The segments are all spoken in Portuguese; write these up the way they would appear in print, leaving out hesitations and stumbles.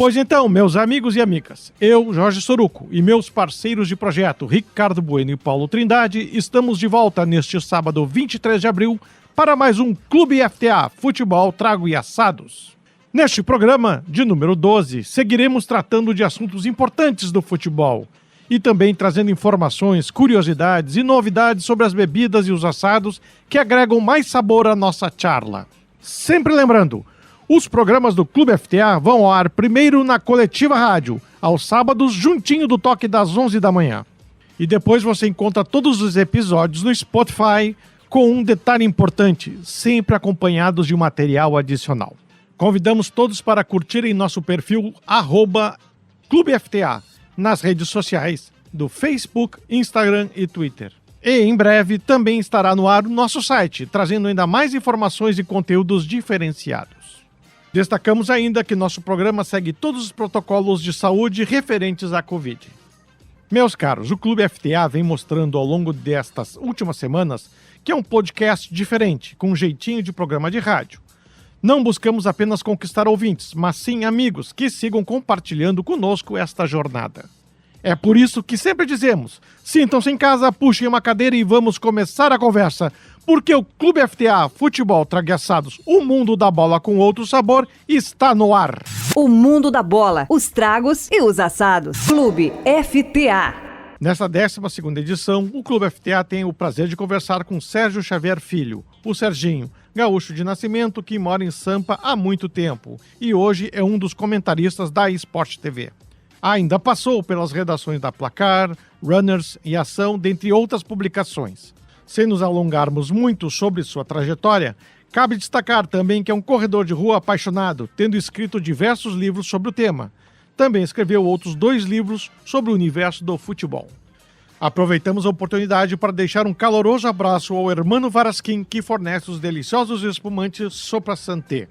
Pois então, meus amigos e amigas, eu, Jorge Soruco, e meus parceiros de projeto, Ricardo Bueno e Paulo Trindade, estamos de volta neste sábado 23 de abril para mais um Clube FTA Futebol, Trago e Assados. Neste programa, de número 12, seguiremos tratando de assuntos importantes do futebol e também trazendo informações, curiosidades e novidades sobre as bebidas e os assados que agregam mais sabor à nossa charla. Sempre lembrando, os programas do Clube FTA vão ao ar primeiro na Coletiva Rádio, aos sábados, juntinho do toque das 11 da manhã. E depois você encontra todos os episódios no Spotify, com um detalhe importante, sempre acompanhados de um material adicional. Convidamos todos para curtirem nosso perfil @ClubeFTA nas redes sociais do Facebook, Instagram e Twitter. E em breve também estará no ar o nosso site, trazendo ainda mais informações e conteúdos diferenciados. Destacamos ainda que nosso programa segue todos os protocolos de saúde referentes à Covid. Meus caros, o Clube FTA vem mostrando ao longo destas últimas semanas que é um podcast diferente, com um jeitinho de programa de rádio. Não buscamos apenas conquistar ouvintes, mas sim amigos que sigam compartilhando conosco esta jornada. É por isso que sempre dizemos, sintam-se em casa, puxem uma cadeira e vamos começar a conversa, porque o Clube FTA Futebol Trago e Assados, o mundo da bola com outro sabor, está no ar. O mundo da bola, os tragos e os assados. Clube FTA. Nesta 12ª edição, o Clube FTA tem o prazer de conversar com Sérgio Xavier Filho, o Serginho, gaúcho de nascimento que mora em Sampa há muito tempo e hoje é um dos comentaristas da Esporte TV. Ainda passou pelas redações da Placar, Runners e Ação, dentre outras publicações. Sem nos alongarmos muito sobre sua trajetória, cabe destacar também que é um corredor de rua apaixonado, tendo escrito diversos livros sobre o tema. Também escreveu outros 2 livros sobre o universo do futebol. Aproveitamos a oportunidade para deixar um caloroso abraço ao Hermano Varasquim, que fornece os deliciosos espumantes Sopra Santé.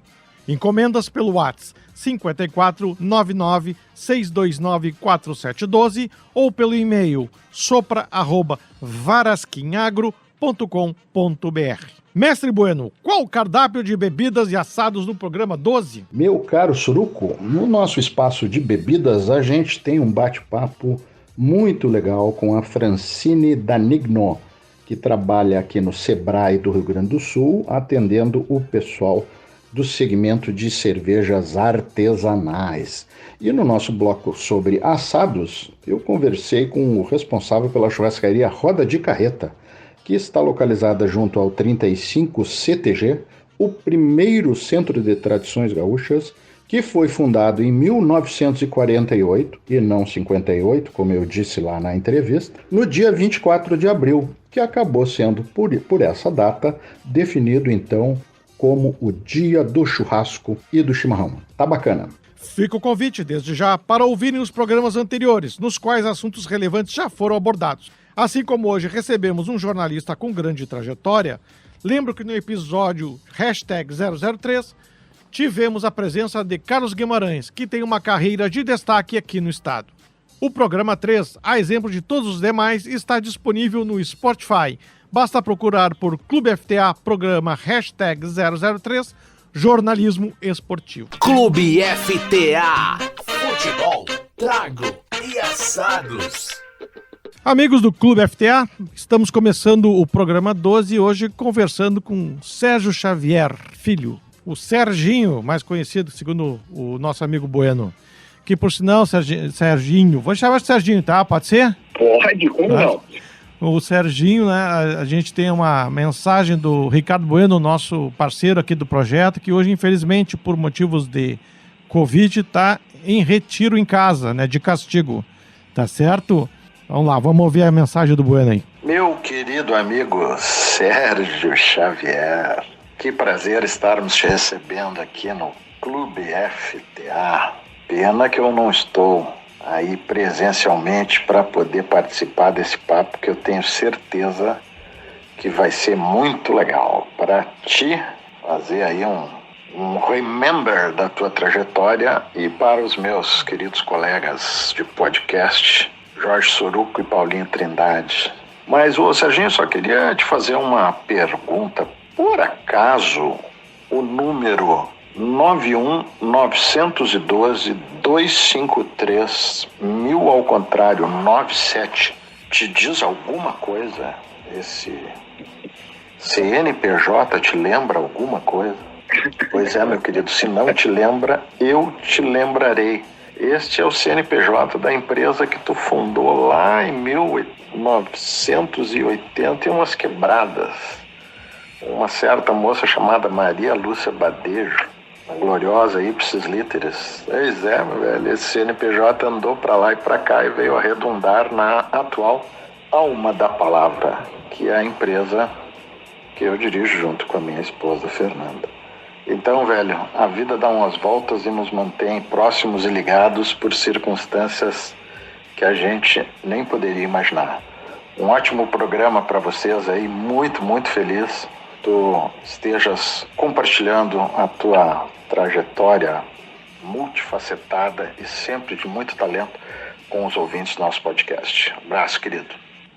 Encomendas pelo WhatsApp 54 99 629 4712 ou pelo e-mail sopra@varasquinagro.com.br. Mestre Bueno, qual o cardápio de bebidas e assados no programa 12? Meu caro Suruco, no nosso espaço de bebidas a gente tem um bate-papo muito legal com a Francine Danigno, que trabalha aqui no Sebrae do Rio Grande do Sul, atendendo o pessoal do segmento de cervejas artesanais. E no nosso bloco sobre assados, eu conversei com o responsável pela churrascaria Roda de Carreta, que está localizada junto ao 35 CTG, o primeiro centro de tradições gaúchas, que foi fundado em 1948, e não 58, como eu disse lá na entrevista, no dia 24 de abril, que acabou sendo, por essa data, definido então como o dia do churrasco e do chimarrão. Tá bacana. Fica o convite, desde já, para ouvirem os programas anteriores, nos quais assuntos relevantes já foram abordados. Assim como hoje recebemos um jornalista com grande trajetória, lembro que no episódio #003 tivemos a presença de Carlos Guimarães, que tem uma carreira de destaque aqui no estado. O programa 3, a exemplo de todos os demais, está disponível no Spotify. Basta procurar por Clube FTA, programa #003, jornalismo esportivo. Clube FTA, futebol, trago e assados. Amigos do Clube FTA, estamos começando o programa 12 hoje conversando com Sérgio Xavier Filho, o Serginho, mais conhecido segundo o nosso amigo Bueno, que por sinal, Serginho, vou chamar de Serginho, tá? Pode ser? Pode, como não? O Serginho, né, a gente tem uma mensagem do Ricardo Bueno, nosso parceiro aqui do projeto, que hoje, infelizmente, por motivos de Covid, está em retiro em casa, né, de castigo. Tá certo? Vamos lá, vamos ouvir a mensagem do Bueno aí. Meu querido amigo Sérgio Xavier, que prazer estarmos te recebendo aqui no Clube FTA. Pena que eu não estou aí presencialmente para poder participar desse papo, que eu tenho certeza que vai ser muito legal para te fazer aí um remember da tua trajetória, e para os meus queridos colegas de podcast, Jorge Soruco e Paulinho Trindade. Mas, Serginho, só queria te fazer uma pergunta. Por acaso, o número 91-912-253, 1000 ao contrário, 97. Te diz alguma coisa? Esse CNPJ te lembra alguma coisa? Pois é, meu querido, se não te lembra, eu te lembrarei. Este é o CNPJ da empresa que tu fundou lá em 1980 e umas quebradas. Uma certa moça chamada Maria Lúcia Badejo, a gloriosa ipsis literis. Pois é, meu velho, esse CNPJ andou para lá e para cá e veio arredondar na atual alma da palavra, que é a empresa que eu dirijo junto com a minha esposa Fernanda. Então, velho, a vida dá umas voltas e nos mantém próximos e ligados por circunstâncias que a gente nem poderia imaginar. Um ótimo programa para vocês aí, muito, muito feliz. Tu estejas compartilhando a tua trajetória multifacetada e sempre de muito talento com os ouvintes do nosso podcast. Abraço, querido.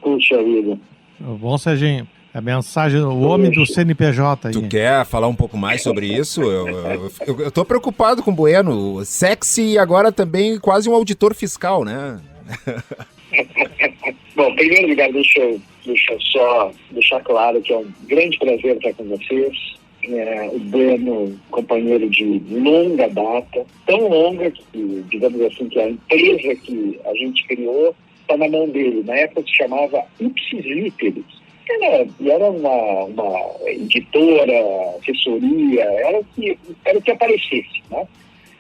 Puxa vida. Bom, Serginho. A mensagem do homem do CNPJ aí. Tu quer falar um pouco mais sobre isso? Eu tô preocupado com o Bueno. Sexy e agora também quase um auditor fiscal, né? Bom, em primeiro lugar, deixa eu só deixar claro que é um grande prazer estar com vocês. O Bueno, companheiro de longa data, tão longa que, digamos assim, que a empresa que a gente criou está na mão dele. Na época se chamava Ipsis Literis. Era uma editora, assessoria, era o que aparecesse, né?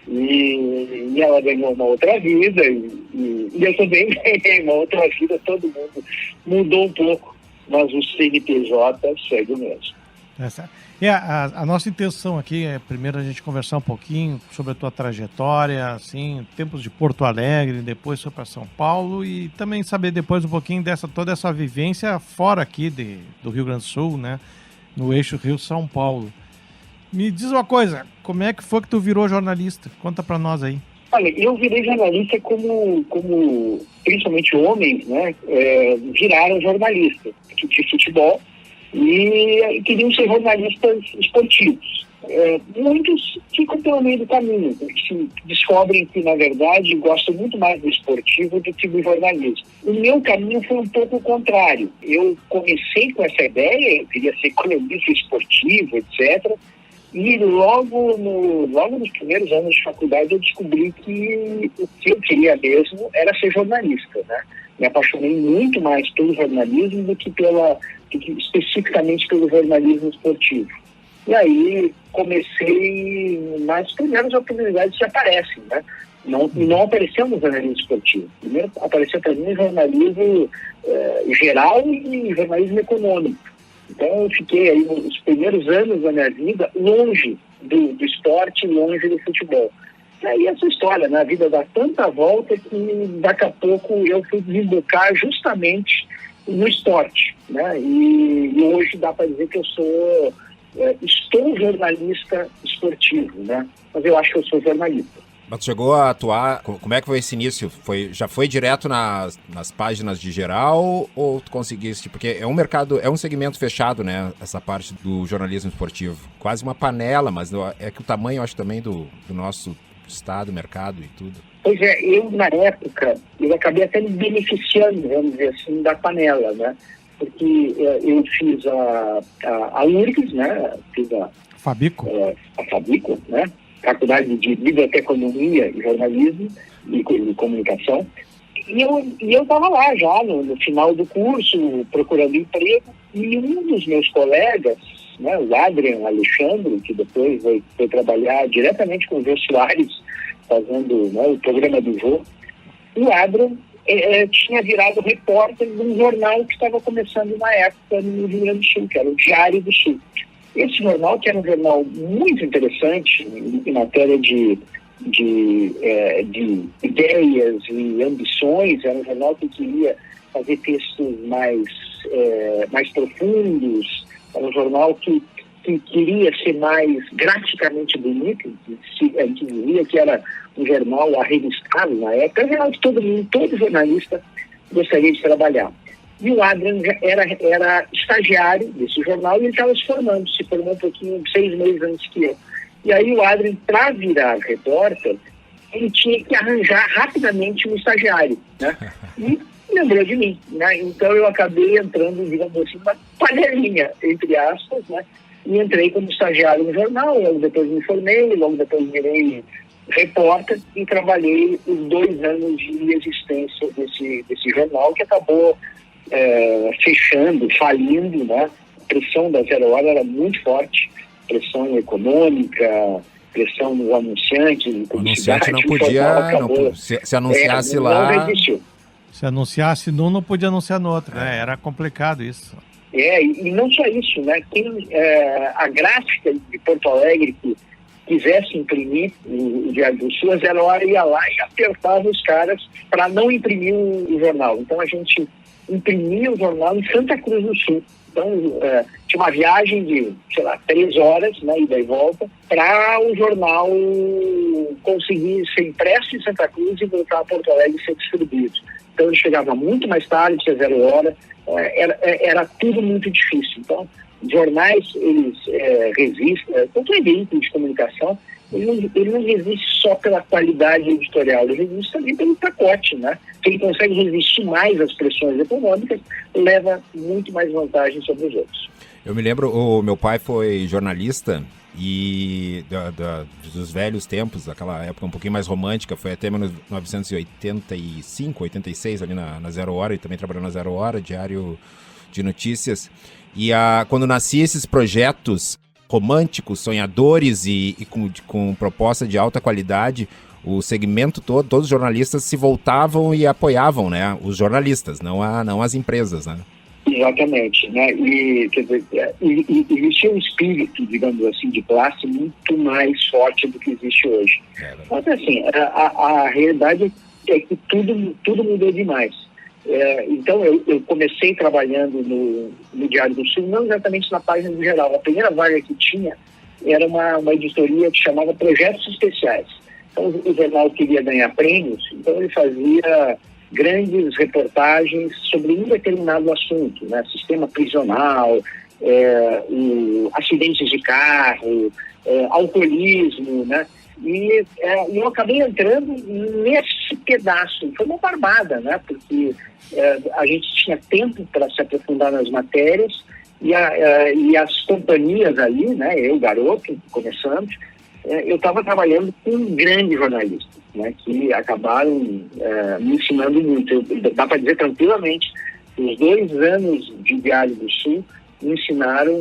E ela ganhou uma outra vida e eu também ganhei uma outra vida, todo mundo mudou um pouco, mas o CNPJ segue o mesmo. É certo. E a nossa intenção aqui é primeiro a gente conversar um pouquinho sobre a tua trajetória, assim, tempos de Porto Alegre, depois foi para São Paulo e também saber depois um pouquinho toda essa vivência fora aqui do Rio Grande do Sul, né, no eixo Rio-São Paulo. Me diz uma coisa, como é que foi que tu virou jornalista? Conta para nós aí. Olha, eu virei jornalista como principalmente homens, né, viraram jornalistas de futebol. E queriam ser jornalistas esportivos. Muitos ficam pelo meio do caminho, porque se descobrem que, na verdade, gostam muito mais do esportivo do que do jornalismo. O meu caminho foi um pouco o contrário. Eu comecei com essa ideia, eu queria ser colunista esportivo, etc., e logo nos primeiros anos de faculdade eu descobri que o que eu queria mesmo era ser jornalista, né? Me apaixonei muito mais pelo jornalismo do que especificamente pelo jornalismo esportivo. E aí comecei nas primeiras oportunidades que aparecem, né? Não apareceu no jornalismo esportivo. Primeiro apareceu para mim jornalismo geral e jornalismo econômico. Então eu fiquei aí nos primeiros anos da minha vida longe do esporte, longe do futebol. E aí essa história, né? A vida dá tanta volta que daqui a pouco eu fui desembocar justamente no esporte, né? E hoje dá para dizer que eu estou jornalista esportivo, né? Mas eu acho que eu sou jornalista. Mas tu chegou a atuar, como é que foi esse início? Já foi direto nas páginas de geral ou tu conseguiste? Porque é um mercado, é um segmento fechado, né? Essa parte do jornalismo esportivo. Quase uma panela, mas é que o tamanho, eu acho, também do nosso estado, mercado e tudo. Pois é, eu na época, eu acabei até me beneficiando, vamos dizer assim, da panela, né? Porque eu fiz a URGS, né? Fiz a Fabico, né? Faculdade de Biblioteconomia e Jornalismo e Comunicação. E eu estava lá já no final do curso, procurando emprego, e um dos meus colegas, né, o Adrian Alexandre, que depois foi trabalhar diretamente com o Jô Soares, fazendo, né, o programa do Jô, o Adrian tinha virado repórter de um jornal que estava começando na época no Rio Grande do Sul, que era o Diário do Sul. Esse jornal, que era um jornal muito interessante em matéria de ideias e ambições, era um jornal que queria fazer textos mais profundos, era um jornal que queria ser mais graficamente bonito, a gente dizia que era um jornal arrevistável na época, era um jornal que todo jornalista gostaria de trabalhar. E o Adrian era estagiário desse jornal e ele estava se formou um pouquinho, 6 meses antes que eu. E aí o Adrien, para virar repórter, ele tinha que arranjar rapidamente um estagiário, né? E lembrou de mim, né? Então eu acabei entrando, digamos assim, uma panelinha, entre aspas, né? E entrei como estagiário no jornal, logo depois me formei, logo depois virei repórter e trabalhei os 2 anos de existência desse jornal, que acabou fechando, falindo, né? A pressão da Zero Hora era muito forte, pressão econômica, pressão dos anunciantes. O anunciante não podia, se anunciasse lá... Não resistiu. Se anunciasse num, não podia anunciar no outro, né? Era complicado isso. E não só isso, né? A gráfica de Porto Alegre que quisesse imprimir o Diário do Sul, a Zero Hora ia lá e apertava os caras para não imprimir o jornal. Então a gente imprimia o jornal em Santa Cruz do Sul. Então tinha uma viagem de, 3 horas, né, ida e volta, para o jornal conseguir ser impresso em Santa Cruz e voltar a Porto Alegre e ser distribuído. Então ele chegava muito mais tarde que a Zero Hora, era tudo muito difícil. Então, jornais, eles resistem, qualquer veículo de comunicação, ele não resiste só pela qualidade editorial, ele resiste também pelo pacote, né? Quem consegue resistir mais às pressões econômicas leva muito mais vantagem sobre os outros. Eu me lembro, o meu pai foi jornalista e dos velhos tempos, daquela época um pouquinho mais romântica, foi até 1985, 86, ali na Zero Hora, e também trabalhou na Zero Hora, Diário de Notícias. E quando nasciam esses projetos românticos, sonhadores e com proposta de alta qualidade, o segmento todo, todos os jornalistas se voltavam e apoiavam, né, os jornalistas, não as empresas, né? Exatamente, né? E, quer dizer, existia um espírito, digamos assim, de classe muito mais forte do que existe hoje. Mas, assim, a realidade é que tudo mudou demais. Então, eu comecei trabalhando no Diário do Sul, não exatamente na página do geral. A primeira vaga que tinha era uma editoria que chamava Projetos Especiais. Então, o jornal queria ganhar prêmios, então ele fazia grandes reportagens sobre um determinado assunto, né? Sistema prisional, acidentes de carro, alcoolismo, né? E eu acabei entrando nesse pedaço. Foi uma barbada, né? Porque a gente tinha tempo para se aprofundar nas matérias e as companhias ali, né? Eu, garoto, começando, eu estava trabalhando com grandes jornalistas, né? Que acabaram me ensinando muito. Dá para dizer tranquilamente, os 2 anos de Diário do Sul me ensinaram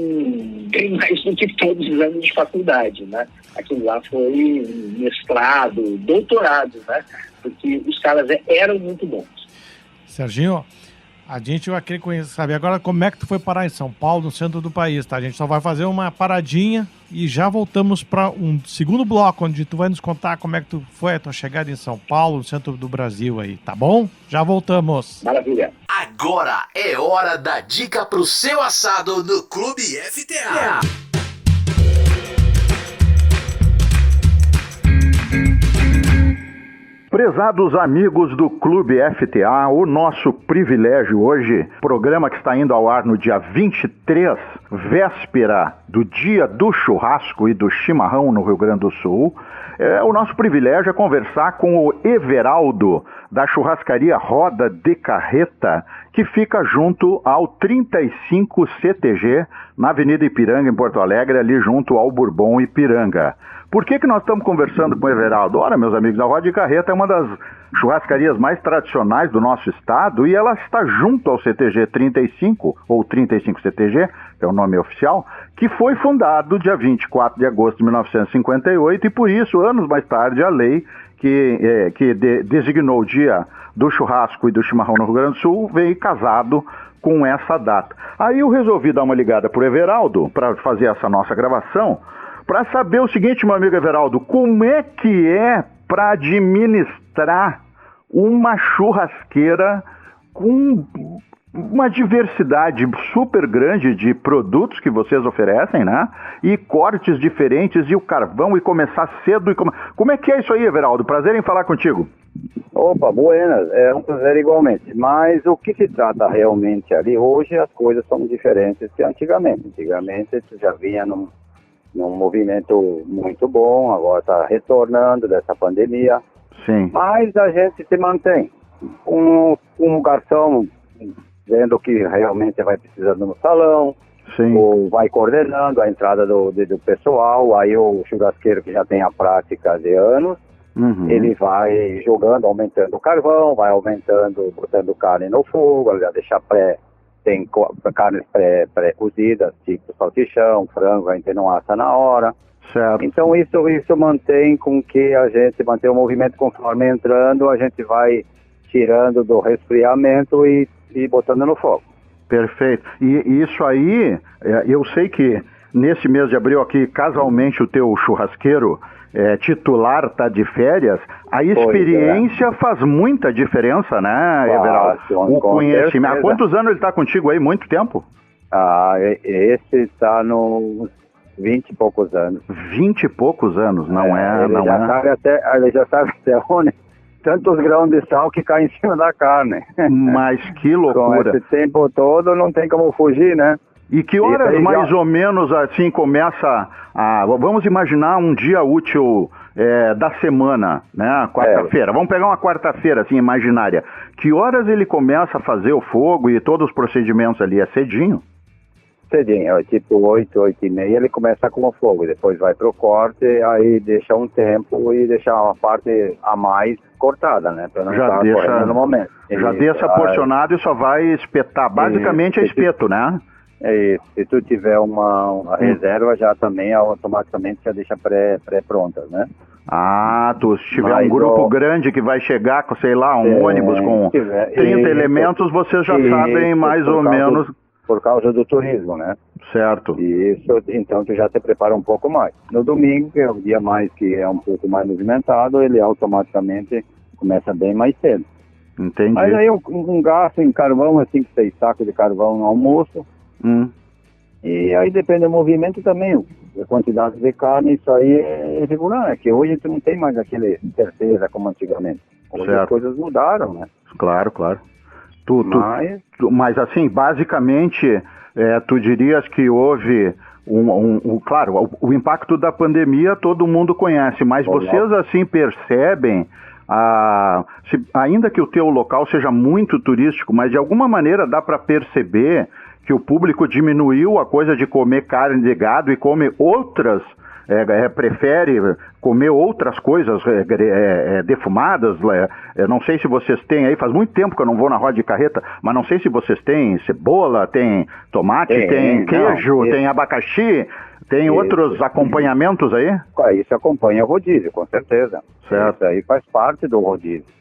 bem mais do que todos os anos de faculdade, né? Aquilo lá foi mestrado, doutorado, né? Porque os caras eram muito bons. Serginho, a gente vai querer saber agora como é que tu foi parar em São Paulo, no centro do país, tá? A gente só vai fazer uma paradinha e já voltamos para um segundo bloco, onde tu vai nos contar como é que tu foi a tua chegada em São Paulo, no centro do Brasil aí, tá bom? Já voltamos. Maravilha. Agora é hora da dica pro seu assado no Clube FTA. Prezados amigos do Clube FTA, o nosso privilégio hoje, programa que está indo ao ar no dia 23, véspera do dia do churrasco e do chimarrão no Rio Grande do Sul. O nosso privilégio é conversar com o Everaldo, da churrascaria Roda de Carreta, que fica junto ao 35 CTG, na Avenida Ipiranga, em Porto Alegre, ali junto ao Bourbon Ipiranga. Por que nós estamos conversando com o Everaldo? Ora, meus amigos, a Roda de Carreta é uma das churrascarias mais tradicionais do nosso estado e ela está junto ao CTG 35, ou 35 CTG, que é o nome oficial, que foi fundado dia 24 de agosto de 1958 e por isso, anos mais tarde, a lei que designou o dia do churrasco e do chimarrão no Rio Grande do Sul veio casado com essa data. Aí eu resolvi dar uma ligada para o Everaldo para fazer essa nossa gravação, para saber o seguinte, meu amigo Everaldo, como é que é para administrar uma churrasqueira com uma diversidade super grande de produtos que vocês oferecem, né? E cortes diferentes e o carvão e começar cedo. Como é que é isso aí, Everaldo? Prazer em falar contigo. Opa, buenas, é um prazer igualmente. Mas o que se trata realmente ali, hoje as coisas são diferentes que antigamente. Antigamente você já vinha num movimento muito bom, agora está retornando dessa pandemia. Sim. Mas a gente se mantém. Um garçom vendo que realmente vai precisando no salão, Sim. ou vai coordenando a entrada do pessoal, aí o churrasqueiro que já tem a prática de anos, ele vai jogando, aumentando o carvão, vai aumentando, botando carne no fogo, já deixa tem carnes pré-cozidas, tipo salsichão, frango, a gente não assa na hora. Certo. Então isso mantém com que a gente mantém o movimento conforme entrando, a gente vai tirando do resfriamento e botando no fogo. Perfeito. E isso aí, eu sei que nesse mês de abril aqui, casualmente o teu churrasqueiro titular está de férias, a experiência faz muita diferença, né, Everaldo? O conhecimento. Há quantos anos ele está contigo aí? Muito tempo? Esse está nos 20 e poucos anos. 20 e poucos anos, não é? Ele já sabe até onde tantos grãos de sal que caem em cima da carne. Mas que loucura. Com esse tempo todo não tem como fugir, né? E que horas mais ou menos assim começa vamos imaginar um dia útil da semana, né? Quarta-feira. Vamos pegar uma quarta-feira assim, imaginária. Que horas ele começa a fazer o fogo e todos os procedimentos ali? É cedinho? Cedinho, tipo 8h30 ele começa com o fogo, depois vai pro corte, aí deixa um tempo e deixa uma parte a mais cortada, né? Pra não estar correndo no momento. Já deixa porcionado e só vai espetar. Basicamente é espeto, né? É isso. Se tu tiver uma reserva, já também automaticamente já deixa pré-prontas, né? Se tiver um grupo grande que vai chegar com, sei lá, um ônibus com 30 elementos, vocês já sabem mais ou menos... Por causa do turismo, né? Certo. Isso, então tu já te prepara um pouco mais. No domingo, que é o dia mais que é um pouco mais movimentado, ele automaticamente começa bem mais cedo. Entendi. Mas aí um gasto em carvão, é 5, 6 sacos de carvão no almoço. E aí depende do movimento também, a quantidade de carne, isso aí é regular, né? Que hoje tu não tem mais aquele certeza como antigamente. Hoje as coisas mudaram, né? Claro. Mas assim, basicamente, tu dirias que houve claro, o impacto da pandemia todo mundo conhece, mas vocês assim percebem, ainda que o teu local seja muito turístico, mas de alguma maneira dá para perceber que o público diminuiu a coisa de comer carne de gado e come outras, prefere comer outras coisas defumadas. Eu não sei se vocês têm aí, faz muito tempo que eu não vou na roda de carreta, mas não sei se vocês têm cebola, tem tomate, tem queijo, tem abacaxi, tem outros acompanhamentos aí? Isso acompanha o rodízio, com certeza. Certo. Isso aí faz parte do rodízio.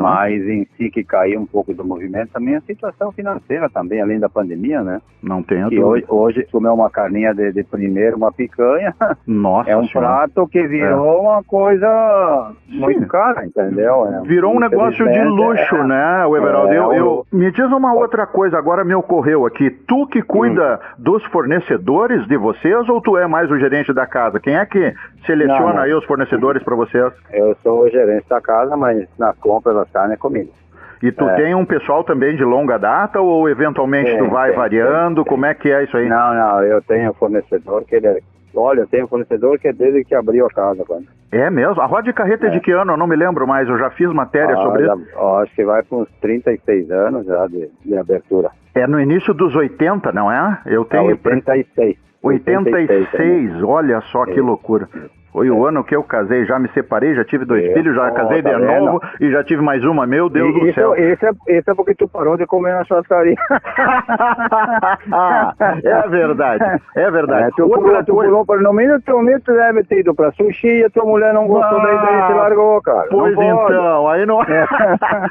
Mas em si que caiu um pouco do movimento também a situação financeira também, além da pandemia, né? Não tenho dúvida. Hoje comer uma carninha de primeiro, uma picanha, nossa, é um prato que virou uma coisa muito cara, entendeu? Virou um negócio de luxo, né, Everaldo? Me diz uma outra coisa, agora me ocorreu aqui. Tu que cuida dos fornecedores de vocês ou tu é mais o gerente da casa? Quem é que seleciona aí os fornecedores para vocês? Eu sou o gerente da casa, mas na compra das carnes é comigo. E tu tem um pessoal também de longa data ou eventualmente tu vai variando? Como é que é isso aí? Não, eu tenho fornecedor que ele eu tenho fornecedor que é desde que abriu a casa. É mesmo? A roda de carreta é de que ano? Eu não me lembro mais, eu já fiz matéria sobre isso. Acho que vai para uns 36 anos já de abertura. É no início dos 80, não é? Eu tenho 86. 86, olha só que loucura. Foi o ano que eu casei, já me separei, já tive 2 filhos, já casei de novo e já tive mais uma, meu Deus do céu. Esse é porque tu parou de comer na churrascaria. É verdade. Tu pulou para no meio tu deve ter ido para sushi e a tua mulher não gostou daí te largou, cara. Pois então, aí não...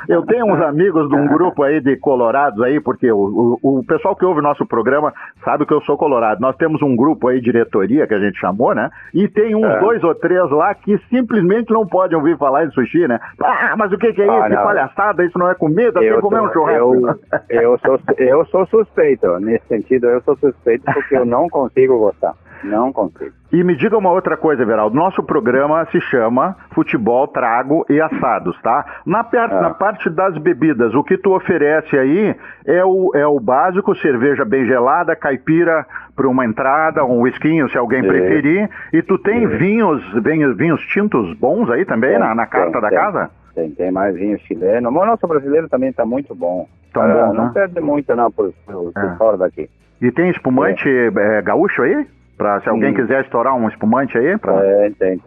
Eu tenho uns amigos de um grupo aí de colorados aí, porque o pessoal que ouve o nosso programa sabe que eu sou colorado. Nós temos um grupo aí, diretoria, que a gente chamou, né? E tem uns 2 ou 3 lá que simplesmente não podem ouvir falar de sushi, né? Mas o que é isso? Que palhaçada, isso não é comida, tem que comer um churrasco. Eu sou suspeito, nesse sentido eu sou suspeito porque eu não consigo gostar. Não consigo. E me diga uma outra coisa, Everaldo. Nosso programa se chama Futebol, Trago e Assados, tá? Na parte das bebidas, o que tu oferece aí é o básico, cerveja bem gelada, caipira para uma entrada, um whiskinho, se alguém preferir. E tu tem vinhos tintos bons aí também na carta da casa? Tem mais vinho chileno. Mas o nosso brasileiro também tá muito bom. Bom, não perde muito não por fora daqui. E tem espumante gaúcho aí? Se alguém quiser estourar um espumante aí? Tem.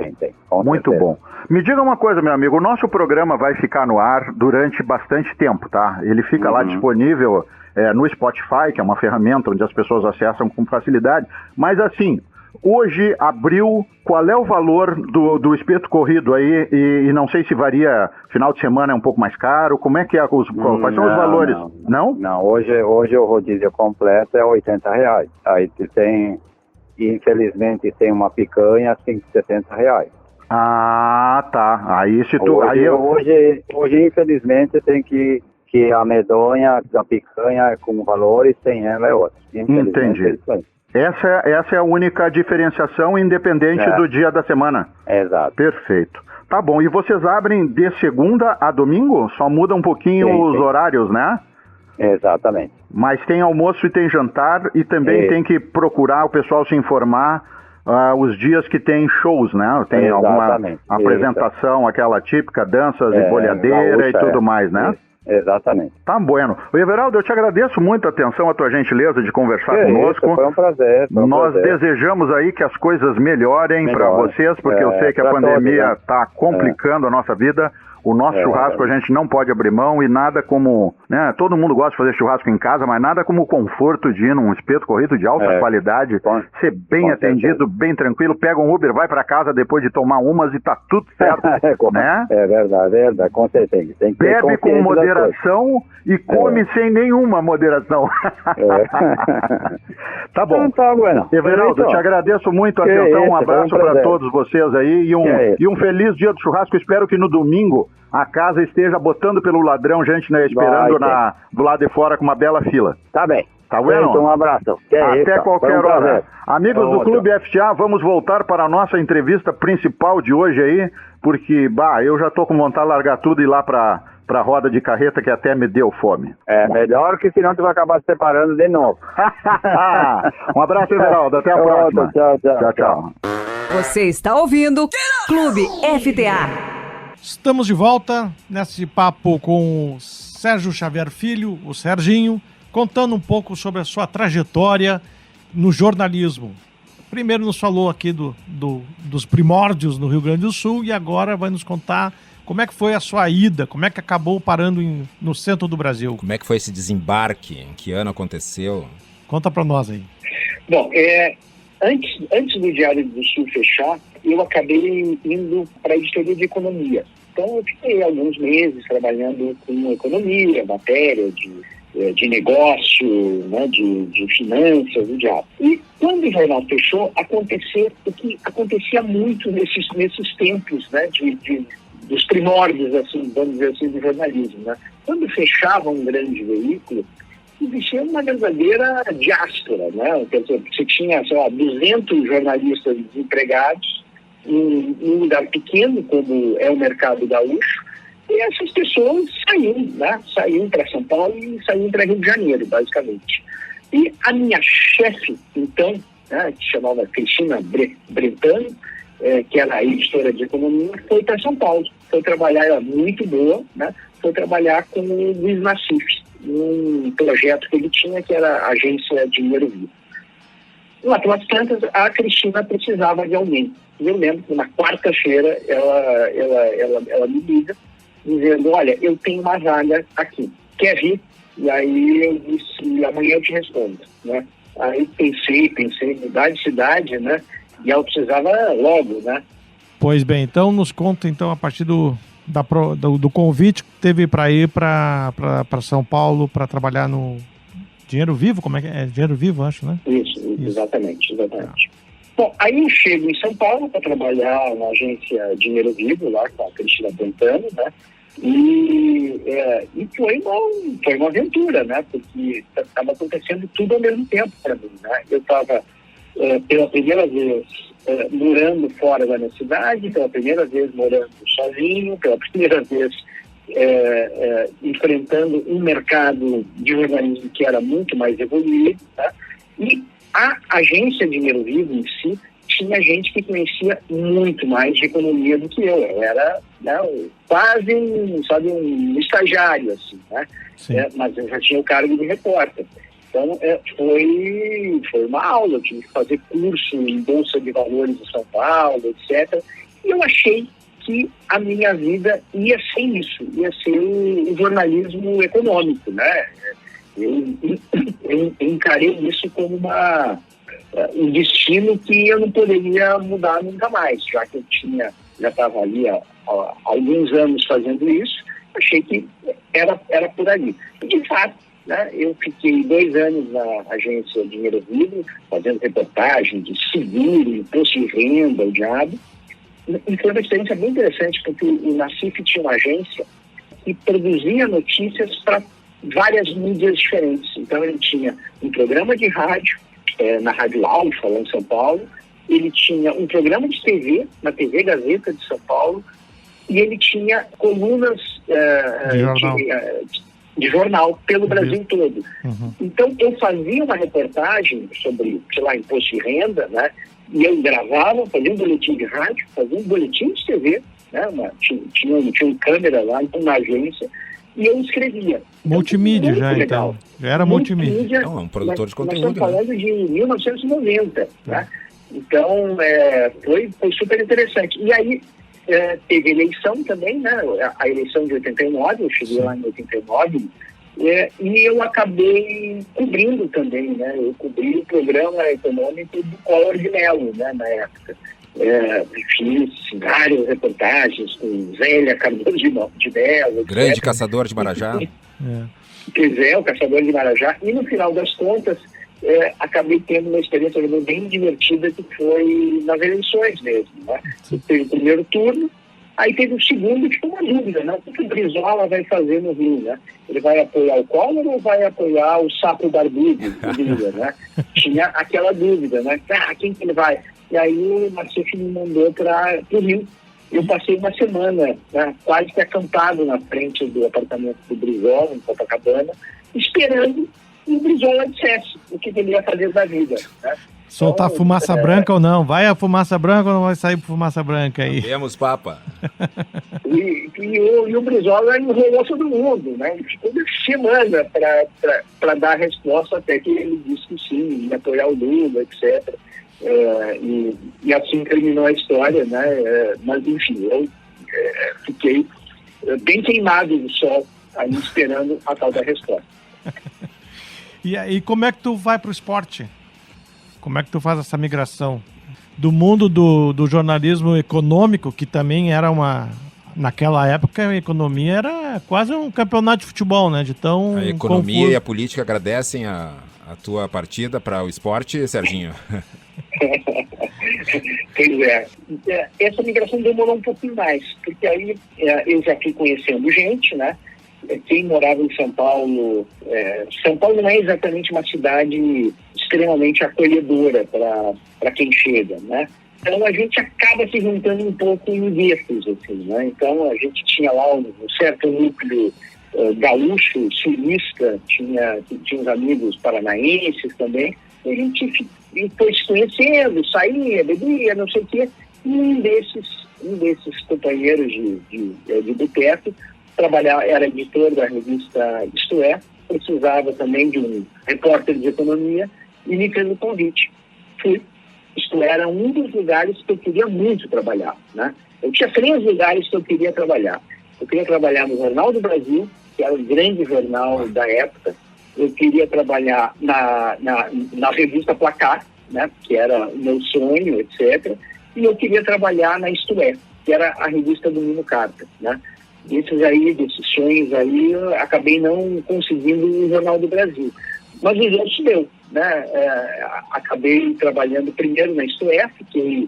Muito bom. Me diga uma coisa, meu amigo, o nosso programa vai ficar no ar durante bastante tempo, tá? Ele fica lá disponível no Spotify, que é uma ferramenta onde as pessoas acessam com facilidade. Mas assim, hoje abriu, qual é o valor do espeto corrido aí? E não sei se varia, final de semana é um pouco mais caro, como é que quais são os valores? Não? Não, hoje o rodízio completo é R$80. Aí tem... Infelizmente tem uma picanha a R$170. Ah, tá. Aí se tu... Hoje infelizmente tem que a medonha da picanha com valores, sem ela é outra. Entendi. Essa é a única diferenciação, independente do dia da semana. Exato. Perfeito. Tá bom. E vocês abrem de segunda a domingo? Só muda um pouquinho os horários, né? Exatamente. Mas tem almoço e tem jantar e também tem que procurar o pessoal se informar os dias que tem shows, né? Tem alguma apresentação, aquela típica, danças e bolhadeira e tudo mais, né? Exatamente. Tá bueno. Everaldo, eu te agradeço muito a atenção, a tua gentileza de conversar conosco. Isso, foi um prazer. Nós desejamos aí que as coisas melhorem para vocês, porque eu sei que a pandemia está complicando a nossa vida. O nosso churrasco a gente não pode abrir mão e nada como, né, todo mundo gosta de fazer churrasco em casa, mas nada como o conforto de ir num espeto corrido de alta qualidade, ser bem atendido, bem tranquilo, pega um Uber, vai para casa depois de tomar umas e tá tudo certo, né? É verdade, com certeza. Tem que bebe com moderação e come sem nenhuma moderação. Tá bom. Tá bueno. Everaldo, te agradeço muito a atenção, um abraço para todos vocês aí e um feliz dia do churrasco. Espero que no domingo a casa esteja botando pelo ladrão, gente, né, esperando do lado de fora com uma bela fila. Tá bem. Tá bueno? Um abraço. Até qualquer hora. Amigos do Clube FTA, vamos voltar para a nossa entrevista principal de hoje aí, porque, eu já tô com vontade de largar tudo e ir lá pra roda de carreta que até me deu fome. Melhor que senão tu vai acabar se separando de novo. Um abraço, Everaldo. Até a próxima. Tchau. Você está ouvindo Clube FTA. Estamos de volta nesse papo com o Sérgio Xavier Filho, o Serginho, contando um pouco sobre a sua trajetória no jornalismo. Primeiro nos falou aqui dos primórdios no Rio Grande do Sul e agora vai nos contar como é que foi a sua ida, como é que acabou parando no centro do Brasil. Como é que foi esse desembarque, em que ano aconteceu? Conta para nós aí. Bom, antes do Diário do Sul fechar, eu acabei indo para a editoria de economia. Então eu fiquei alguns meses trabalhando com economia, matéria de negócio, né, de finanças, do diabo. E quando o jornal fechou, aconteceu o que acontecia muito nesses tempos, né, dos primórdios, assim, vamos dizer assim, do jornalismo, né? Quando fechava um grande veículo, existia uma verdadeira diáspora, né? Quer dizer, você tinha, 200 jornalistas desempregados em um lugar pequeno, como é o mercado gaúcho, e essas pessoas saíam para São Paulo e saíam para Rio de Janeiro, basicamente. E a minha chefe, então, né, que chamava Cristina Brentano, que era a editora de economia, foi para São Paulo. Foi trabalhar, ela muito boa, né? Foi trabalhar com o Luiz Nassif, num projeto que ele tinha, que era a agência Dinheiro Vivo. Lá pelas tantas, a Cristina precisava de alguém. E eu lembro que na quarta-feira ela me liga, dizendo, olha, eu tenho uma vaga aqui, quer vir? E aí eu disse, amanhã eu te respondo, né? Aí pensei, mudar de cidade, né? E ela precisava logo, né? Pois bem, então nos conta então a partir do convite que teve para ir para São Paulo para trabalhar no Dinheiro Vivo, como é que é? Dinheiro Vivo, acho, né? Isso. Exatamente. Bom, aí eu chego em São Paulo para trabalhar na agência Dinheiro Vivo, lá com a Cristina Brentano, né? E foi uma aventura, né? Porque estava acontecendo tudo ao mesmo tempo para mim, né? Eu estava pela primeira vez morando fora da minha cidade, pela primeira vez morando sozinho, pela primeira vez enfrentando um mercado de jornalismo que era muito mais evoluído, tá? E a agência Dinheiro Vivo em si tinha gente que conhecia muito mais de economia do que eu. Eu era, né, quase um estagiário, assim, né? Mas eu já tinha o cargo de repórter. Então, foi uma aula. Eu tive que fazer curso em Bolsa de Valores de São Paulo, etc. E eu achei que a minha vida ia ser isso, ia ser o jornalismo econômico, né? Eu encarei isso como um destino que eu não poderia mudar nunca mais, já que eu já estava ali há alguns anos fazendo isso. Achei que era por ali. E, de fato, né, eu fiquei 2 anos na agência Dinheiro Vivo, fazendo reportagem de seguro, imposto de renda, o diabo. E foi uma experiência bem interessante, porque o Nassif tinha uma agência que produzia notícias para várias mídias diferentes. Então, ele tinha um programa de rádio, na Rádio Alfa, lá em São Paulo. Ele tinha um programa de TV, na TV Gazeta de São Paulo. E ele tinha colunas de jornal pelo Brasil todo. Então, eu fazia uma reportagem sobre, imposto de renda, né? E eu gravava, fazia um boletim de rádio, fazia um boletim de TV, né? Tinha um câmera lá, então, na agência, e eu escrevia. Multimídia já, legal. Então. Já era multimídia. Não, é um produtor de conteúdo. Nós estamos falando de 1990, né? Então, foi super interessante. E aí, teve eleição também, né? A eleição de 89, eu cheguei lá em 89, e eu acabei cobrindo também, né? Eu cobri o programa econômico do Collor de Mello, né? Na época. Fiz várias reportagens com Zélia Cardoso de Mello. Grande etc. Caçador de Marajá. O Caçador de Marajá. E no final das contas, acabei tendo uma experiência bem divertida, que foi nas eleições mesmo, né? Teve o primeiro turno, aí teve o segundo, que foi uma dúvida, né? O que o Brizola vai fazer no Rio, né? Ele vai apoiar o Collor ou vai apoiar o Sapo Barbudo, né? Tinha aquela dúvida, né? Quem que ele vai? E aí o Nassif me mandou para o Rio. Eu passei uma semana, né, quase que acampado na frente do apartamento do Brizola, em Copacabana, esperando que o Brizola dissesse o que ele ia fazer da vida, né? Soltar então, fumaça branca ou não? Vai a fumaça branca ou não vai sair fumaça branca aí? Temos, Papa. E o Brizola enrolou todo mundo, né? Ele ficou uma semana para dar a resposta, até que ele disse que sim, ia apoiar o Lula, etc. E assim terminou a história, né? Mas enfim, eu fiquei bem queimado do sol aí esperando a tal da resposta. E aí, como é que tu vai para o esporte? Como é que tu faz essa migração do mundo do jornalismo econômico, que também era naquela época a economia era quase um campeonato de futebol, né? De tão a economia confuso. E a política agradecem a tua partida para o esporte, Serginho? Pois é. Essa migração demorou um pouquinho mais, porque aí eu já fui conhecendo gente, né? Quem morava em São Paulo... São Paulo não é exatamente uma cidade extremamente acolhedora para quem chega, né? Então a gente acaba se juntando um pouco em guetos, assim, né? Então a gente tinha lá um certo núcleo gaúcho, sulista, tinha uns amigos paranaenses também, e a gente foi se conhecendo, saía, bebia, não sei o quê, e um desses companheiros de boteco era editor da revista Isto É, precisava também de um repórter de economia e me fez o convite. Fui. Isto era um dos lugares que eu queria muito trabalhar, né? Eu tinha 3 lugares que eu queria trabalhar. Eu queria trabalhar no Jornal do Brasil, que era o grande jornal da época. Eu queria trabalhar na revista Placar, né? Que era o meu sonho, etc. E eu queria trabalhar na Isto É, que era a revista do Nino Carta, né? Desses sonhos aí, eu acabei não conseguindo no Jornal do Brasil. Mas os outros deu, né? Acabei trabalhando primeiro na Isto É, fiquei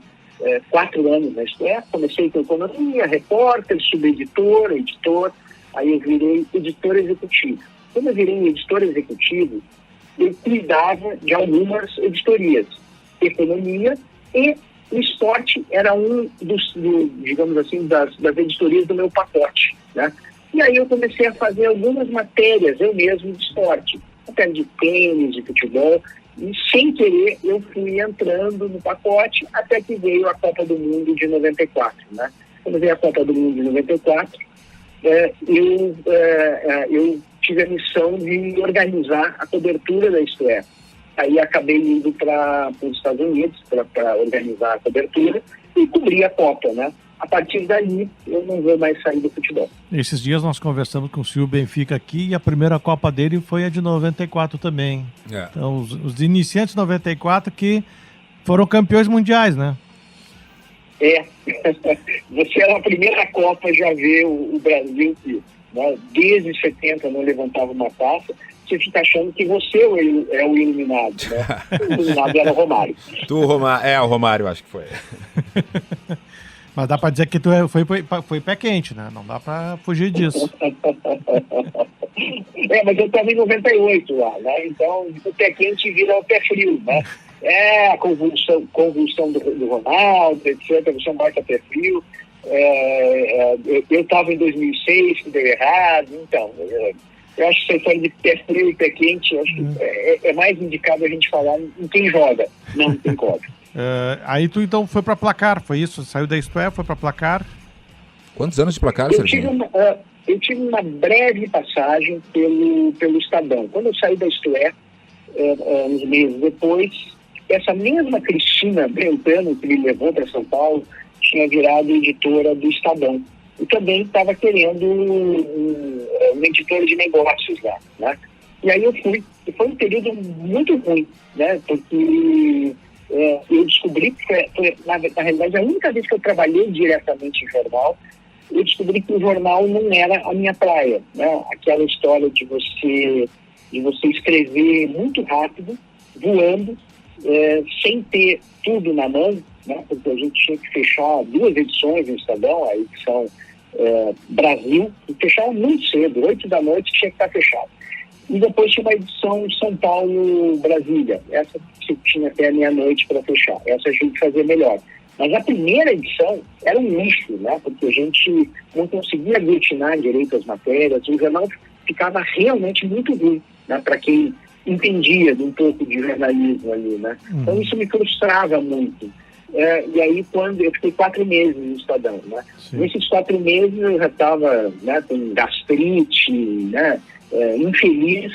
4 anos na Isto É, comecei com economia, repórter, subeditor, editor, aí eu virei editor executivo. Quando eu virei editor executivo, eu cuidava de algumas editorias. economia, e o esporte era um digamos assim, das editorias do meu pacote, né? E aí eu comecei a fazer algumas matérias, eu mesmo, de esporte, até de tênis, de futebol, e sem querer eu fui entrando no pacote até que veio a Copa do Mundo de 94, né? Quando veio a Copa do Mundo de 94, eu tive a missão de organizar a cobertura da Isto É. Aí acabei indo para os Estados Unidos para organizar a cobertura e cobrir a Copa, né? A partir daí, eu não vou mais sair do futebol. Esses dias nós conversamos com o Silvio Benfica aqui e a primeira Copa dele foi a de 94 também. É. Então, os iniciantes de 94 que foram campeões mundiais, né? Você na primeira Copa já vê o Brasil que, né, desde 70 não levantava uma taça. Você fica achando que você é o iluminado, né? O iluminado era o Romário. O Romário, acho que foi. Mas dá pra dizer que tu foi pé quente, né? Não dá pra fugir disso. Mas eu tava em 98 lá, né? Então o pé quente vira o pé frio, né? A convulsão do Ronaldo, etc. Você marca pé frio. Eu tava em 2006, que deu errado. Então, eu acho que essa história de pé frio e pé quente, eu acho que é mais indicado a gente falar em quem joga, não tem código. Aí tu então foi para Placar, foi isso? Saiu da Isto É, foi para Placar? Quantos anos de Placar, Serginho? Eu tive uma breve passagem pelo Estadão. Quando eu saí da Isto É, uns meses depois, essa mesma Cristina Brentano, que me levou para São Paulo, tinha virado editora do Estadão. E também estava querendo uma editora de negócios lá, né? E aí eu fui. E foi um período muito ruim, né? Porque eu descobri que foi, na realidade, a única vez que eu trabalhei diretamente em jornal, eu descobri que o jornal não era a minha praia, né? Aquela história de você escrever muito rápido, voando, sem ter tudo na mão, né? Porque a gente tinha que fechar 2 edições no Estadão, a edição Brasil, e fechava muito cedo, 8 da noite tinha que estar fechado. E depois tinha uma edição São Paulo-Brasília, essa que tinha até a meia-noite para fechar, essa a gente fazia melhor. Mas a primeira edição era um lixo, né? Porque a gente não conseguia aglutinar direito as matérias, o jornal ficava realmente muito ruim, né? Para quem entendia de um pouco de jornalismo ali, né? Então isso me frustrava muito. E aí quando eu fiquei 4 meses no Estadão, né? Nesses 4 meses eu já estava, né, com gastrite, né, infeliz,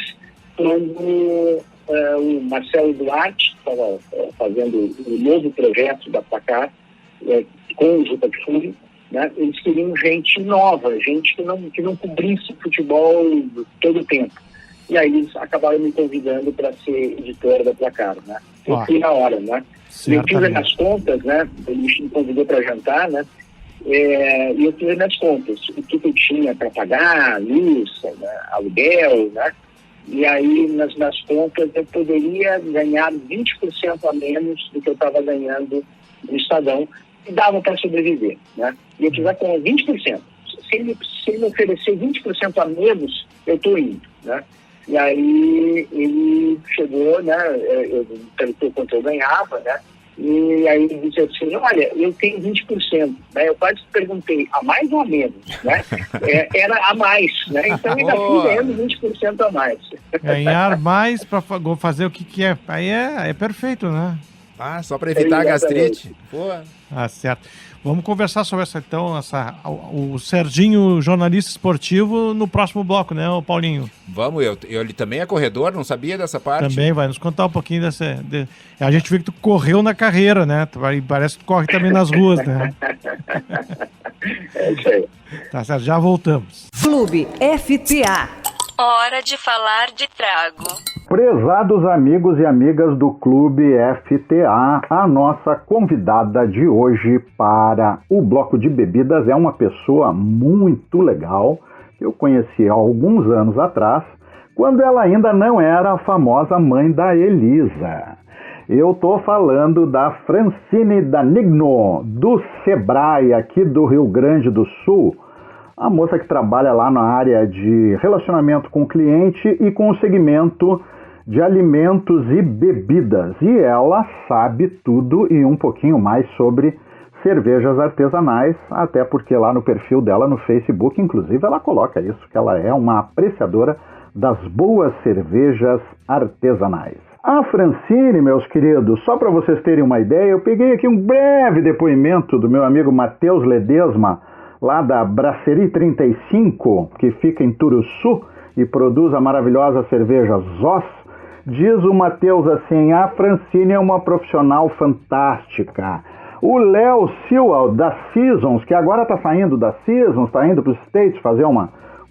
quando o Marcelo Duarte estava fazendo um novo projeto da Placar com o Juca Kfouri, né? Eles queriam gente nova, gente que não cobrisse futebol todo o tempo. E aí eles acabaram me convidando para ser editora da Placar, né? Eu fui na hora, né? Eu fiz as minhas contas, né? Ele me convidou para jantar, né? E eu fiz as minhas contas, o que eu tinha para pagar, luz, né? Aluguel, né? E aí, nas minhas contas, eu poderia ganhar 20% a menos do que eu estava ganhando no Estadão, e dava para sobreviver, né? E eu tive com 20%. Se ele me oferecer 20% a menos, eu estou indo, né? E aí ele chegou, né? Eu perguntou quanto eu ganhava, né? E aí ele disse assim, olha, eu tenho 20%, né? Eu quase perguntei, a mais ou a menos, né? Era a mais, né? Então eu ainda fui ganhando 20% a mais. Ganhar mais para fazer o que é. Aí é perfeito, né? Só para evitar a gastrite. Boa. Certo. Vamos conversar sobre o Serginho, jornalista esportivo, no próximo bloco, né, o Paulinho? Vamos, ele também é corredor, não sabia dessa parte? Também vai nos contar um pouquinho A gente viu que tu correu na carreira, né? Parece que tu corre também nas ruas, né? É isso aí. Tá certo, já voltamos. Clube FTA. Hora de falar de trago. Prezados amigos e amigas do Clube FTA, a nossa convidada de hoje para o bloco de bebidas é uma pessoa muito legal que eu conheci há alguns anos atrás, quando ela ainda não era a famosa mãe da Elisa. Eu estou falando da Francine Danigno, do Sebrae, aqui do Rio Grande do Sul, a moça que trabalha lá na área de relacionamento com o cliente e com o segmento de alimentos e bebidas. E ela sabe tudo e um pouquinho mais sobre cervejas artesanais, até porque lá no perfil dela no Facebook, inclusive, ela coloca isso, que ela é uma apreciadora das boas cervejas artesanais. A Francine, meus queridos, só para vocês terem uma ideia, eu peguei aqui um breve depoimento do meu amigo Matheus Ledesma, lá da Brasserie 35, que fica em Turuçu e produz a maravilhosa cerveja Zós. Diz o Matheus assim: a Francine é uma profissional fantástica. O Léo Sewell, da Seasons, que agora está saindo da Seasons, está indo para os States fazer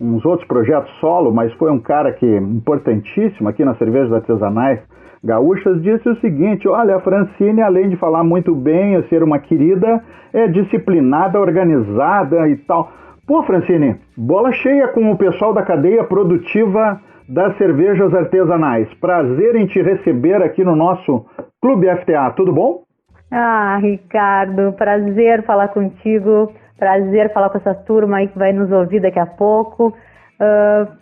uns outros projetos solo, mas foi um cara importantíssimo aqui nas cervejas artesanais gaúchas, disse o seguinte: olha, a Francine, além de falar muito bem, ser uma querida, é disciplinada, organizada e tal. Pô, Francine, bola cheia com o pessoal da cadeia produtiva das cervejas artesanais. Prazer em te receber aqui no nosso Clube FTA, tudo bom? Ah, Ricardo, prazer falar contigo, prazer falar com essa turma aí que vai nos ouvir daqui a pouco.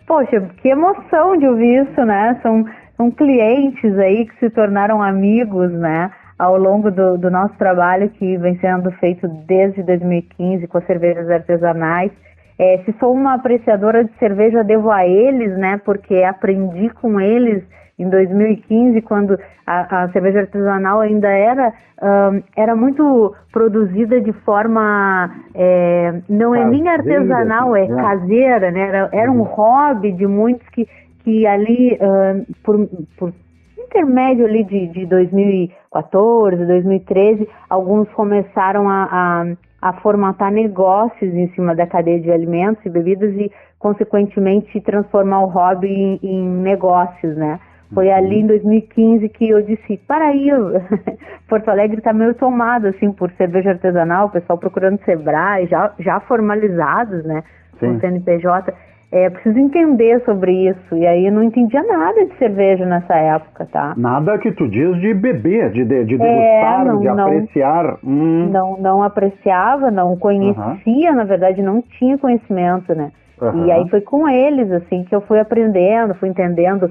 Poxa, que emoção de ouvir isso, né? São clientes aí que se tornaram amigos, né? Ao longo do nosso trabalho que vem sendo feito desde 2015 com as cervejas artesanais. Se sou uma apreciadora de cerveja, devo a eles, né? Porque aprendi com eles em 2015, quando a cerveja artesanal ainda era muito produzida de forma, não é nem artesanal, é caseira, né? Era um hobby de muitos que ali, por intermédio ali de 2014, 2013, alguns começaram a formatar negócios em cima da cadeia de alimentos e bebidas e, consequentemente, transformar o hobby em negócios, né? Foi ali em 2015 que eu disse, para aí, Porto Alegre está meio tomado, assim, por cerveja artesanal, o pessoal procurando Sebrae, já formalizados, né, com CNPJ. Preciso entender sobre isso, e aí eu não entendia nada de cerveja nessa época, tá? Nada que tu diz de beber, de degustar, de apreciar. Não apreciava, não conhecia, na verdade, não tinha conhecimento, né? E aí foi com eles, assim, que eu fui aprendendo, fui entendendo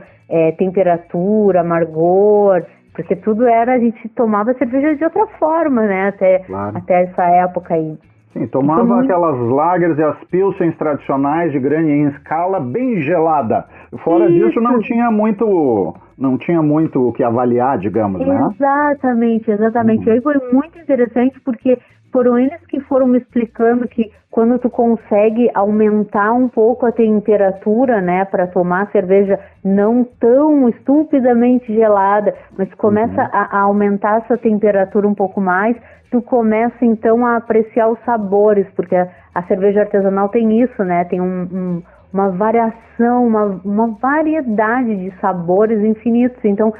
temperatura, amargor, porque tudo a gente tomava cerveja de outra forma, né, até essa época aí. Sim, tomava aquelas lagers e as pilsens tradicionais de grande em escala bem gelada. Fora disso não tinha muito o que avaliar, digamos, né? Exatamente. Aí foi muito interessante porque foram eles que foram me explicando que quando tu consegue aumentar um pouco a temperatura, né, para tomar cerveja não tão estupidamente gelada, mas começa a aumentar essa temperatura um pouco mais, tu começa então a apreciar os sabores, porque a cerveja artesanal tem isso, né, tem uma variação, uma variedade de sabores infinitos. Então,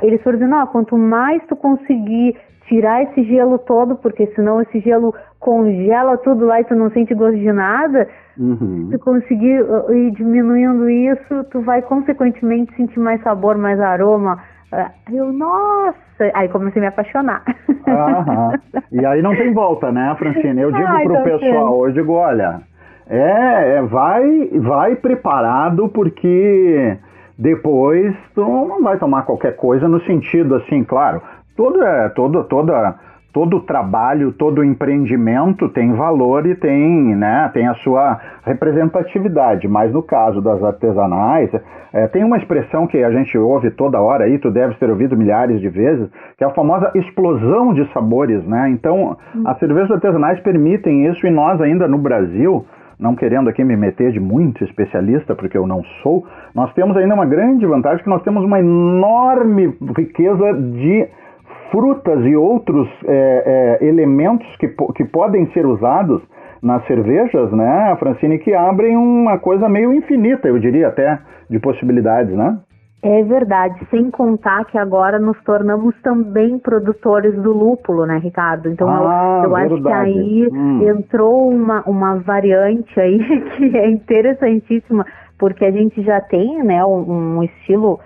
eles foram dizendo, quanto mais tu conseguir tirar esse gelo todo, porque senão esse gelo congela tudo lá e tu não sente gosto de nada, se conseguir ir diminuindo isso, tu vai consequentemente sentir mais sabor, mais aroma. Nossa! Aí comecei a me apaixonar. E aí não tem volta, né, Francine? Eu digo pro pessoal, eu digo, olha, vai preparado, porque depois tu não vai tomar qualquer coisa no sentido assim, claro, todo trabalho, todo empreendimento tem valor e tem a sua representatividade, mas no caso das artesanais, tem uma expressão que a gente ouve toda hora aí, tu deves ter ouvido milhares de vezes, que é a famosa explosão de sabores, né? Então, as cervejas artesanais permitem isso, e nós ainda no Brasil, não querendo aqui me meter de muito especialista, porque eu não sou, nós temos ainda uma grande vantagem, que nós temos uma enorme riqueza de frutas e outros elementos que podem ser usados nas cervejas, né, Francine, que abrem uma coisa meio infinita, eu diria até, de possibilidades, né? É verdade, sem contar que agora nos tornamos também produtores do lúpulo, né, Ricardo? Então eu acho que aí entrou uma variante aí que é interessantíssima, porque a gente já tem, né, um estilo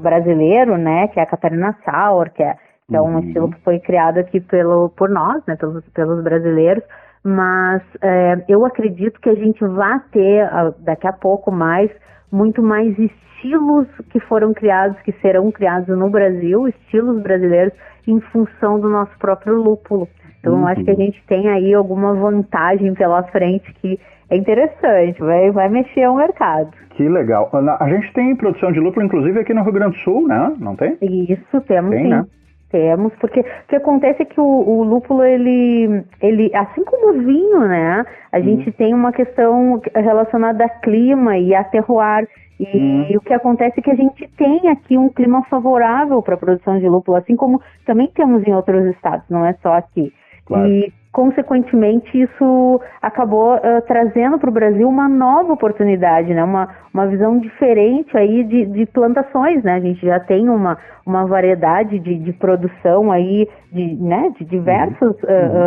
brasileiro, né, que é a Catarina Sour, que é um estilo que foi criado aqui por nós, né, pelos brasileiros, mas eu acredito que a gente vai ter daqui a pouco mais muito mais estilos que foram criados, que serão criados no Brasil, estilos brasileiros, em função do nosso próprio lúpulo. Então, eu acho que a gente tem aí alguma vantagem pela frente que é interessante, vai mexer o mercado. Que legal. A gente tem produção de lúpulo, inclusive, aqui no Rio Grande do Sul, né? Não tem? Isso, temos tem, sim. Né? Temos, porque o que acontece é que o lúpulo, ele, assim como o vinho, né? A gente tem uma questão relacionada a clima e a terroir. E o que acontece é que a gente tem aqui um clima favorável para a produção de lúpulo, assim como também temos em outros estados, não é só aqui. Claro. E, consequentemente, isso acabou trazendo para o Brasil uma nova oportunidade, né? Uma visão diferente aí de plantações, né? A gente já tem uma variedade de produção aí de diversas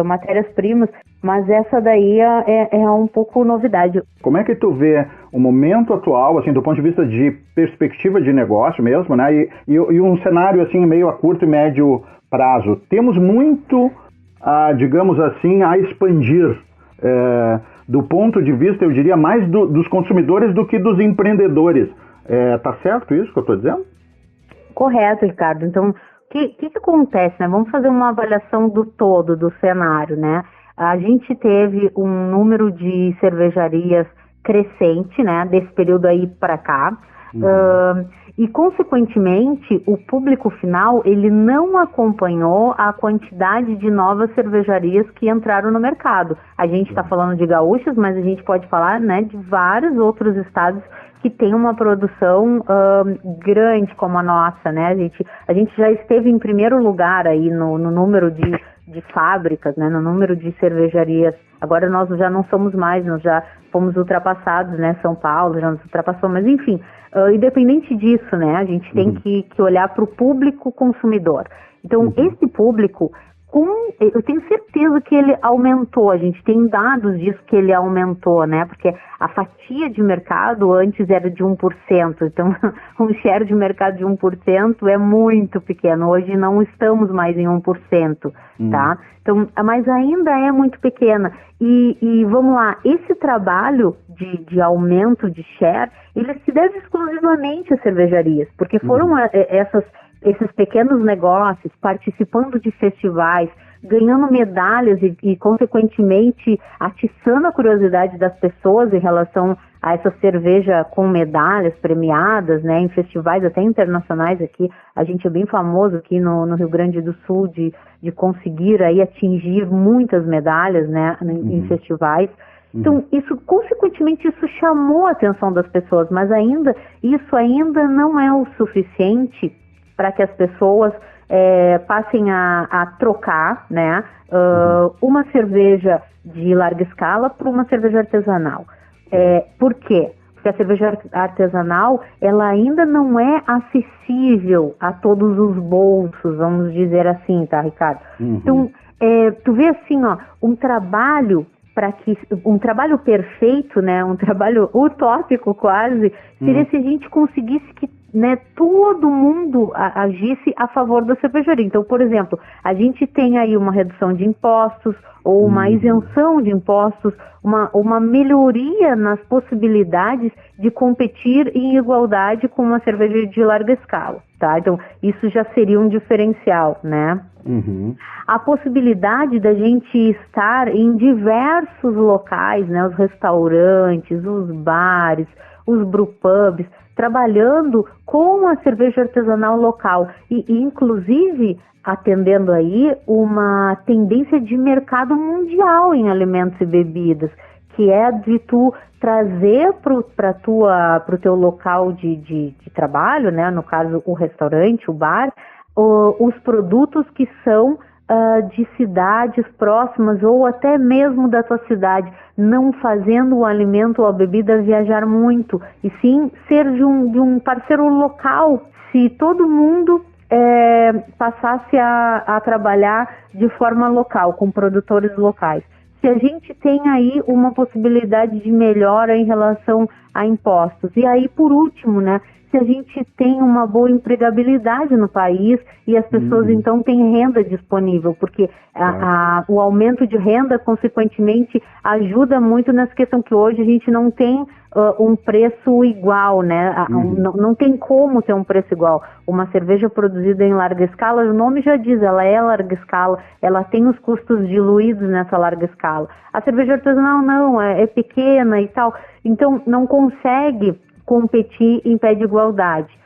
matérias-primas, mas essa daí é um pouco novidade. Como é que tu vê o momento atual, assim, do ponto de vista de perspectiva de negócio mesmo, né? E um cenário, assim, meio a curto e médio prazo. Temos muito, digamos assim, a expandir do ponto de vista, eu diria, mais dos consumidores do que dos empreendedores. Tá certo isso que eu estou dizendo? Correto, Ricardo. Então, o que acontece, né? Vamos fazer uma avaliação do todo, do cenário, né? A gente teve um número de cervejarias crescente, né, desse período aí para cá, e, consequentemente, o público final, ele não acompanhou a quantidade de novas cervejarias que entraram no mercado. A gente está falando de gaúchos, mas a gente pode falar, né, de vários outros estados que tem uma produção grande como a nossa, né? A gente já esteve em primeiro lugar aí no número de fábricas, né? No número de cervejarias. Agora nós já não somos mais, nós já fomos ultrapassados, né? São Paulo já nos ultrapassou, mas enfim, independente disso, né? A gente tem que olhar para o público consumidor. Então, esse público, eu tenho certeza que ele aumentou, a gente tem dados disso que ele aumentou, né? Porque a fatia de mercado antes era de 1%, então um share de mercado de 1% é muito pequeno, hoje não estamos mais em 1%, tá? Então, mas ainda é muito pequena. E vamos lá, esse trabalho de aumento de share, ele se deve exclusivamente às cervejarias, porque foram esses pequenos negócios participando de festivais, ganhando medalhas e, consequentemente, atiçando a curiosidade das pessoas em relação a essa cerveja com medalhas premiadas, né, em festivais até internacionais aqui. A gente é bem famoso aqui no Rio Grande do Sul de conseguir aí atingir muitas medalhas, né, em festivais. Então, consequentemente, isso chamou a atenção das pessoas, mas isso ainda não é o suficiente para que as pessoas passem a trocar, né, uma cerveja de larga escala por uma cerveja artesanal. Por quê? Porque a cerveja artesanal, ela ainda não é acessível a todos os bolsos, vamos dizer assim, tá, Ricardo? Então, tu vê assim, ó, um trabalho perfeito, né, um trabalho utópico quase, seria se a gente conseguisse que, né, todo mundo agisse a favor da cervejaria. Então, por exemplo, a gente tem aí uma redução de impostos ou uma isenção de impostos, uma melhoria nas possibilidades de competir em igualdade com uma cerveja de larga escala, tá? Então, isso já seria um diferencial, né? A possibilidade da gente estar em diversos locais, né, os restaurantes, os bares, os brewpubs, trabalhando com a cerveja artesanal local e inclusive atendendo aí uma tendência de mercado mundial em alimentos e bebidas, que é de tu trazer para o teu local de trabalho, né, no caso o restaurante, o bar, os produtos que são de cidades próximas ou até mesmo da tua cidade, não fazendo o alimento ou a bebida viajar muito, e sim ser de um parceiro local. Se todo mundo passasse a trabalhar de forma local, com produtores locais, se a gente tem aí uma possibilidade de melhora em relação a impostos. E aí, por último, né, se a gente tem uma boa empregabilidade no país e as pessoas então têm renda disponível, porque o aumento de renda, consequentemente, ajuda muito nessa questão que hoje a gente não tem um preço igual, né? Não tem como ter um preço igual. Uma cerveja produzida em larga escala, o nome já diz, ela é larga escala, ela tem os custos diluídos nessa larga escala. A cerveja artesanal não, é pequena e tal, então não consegue competir em pé de igualdade.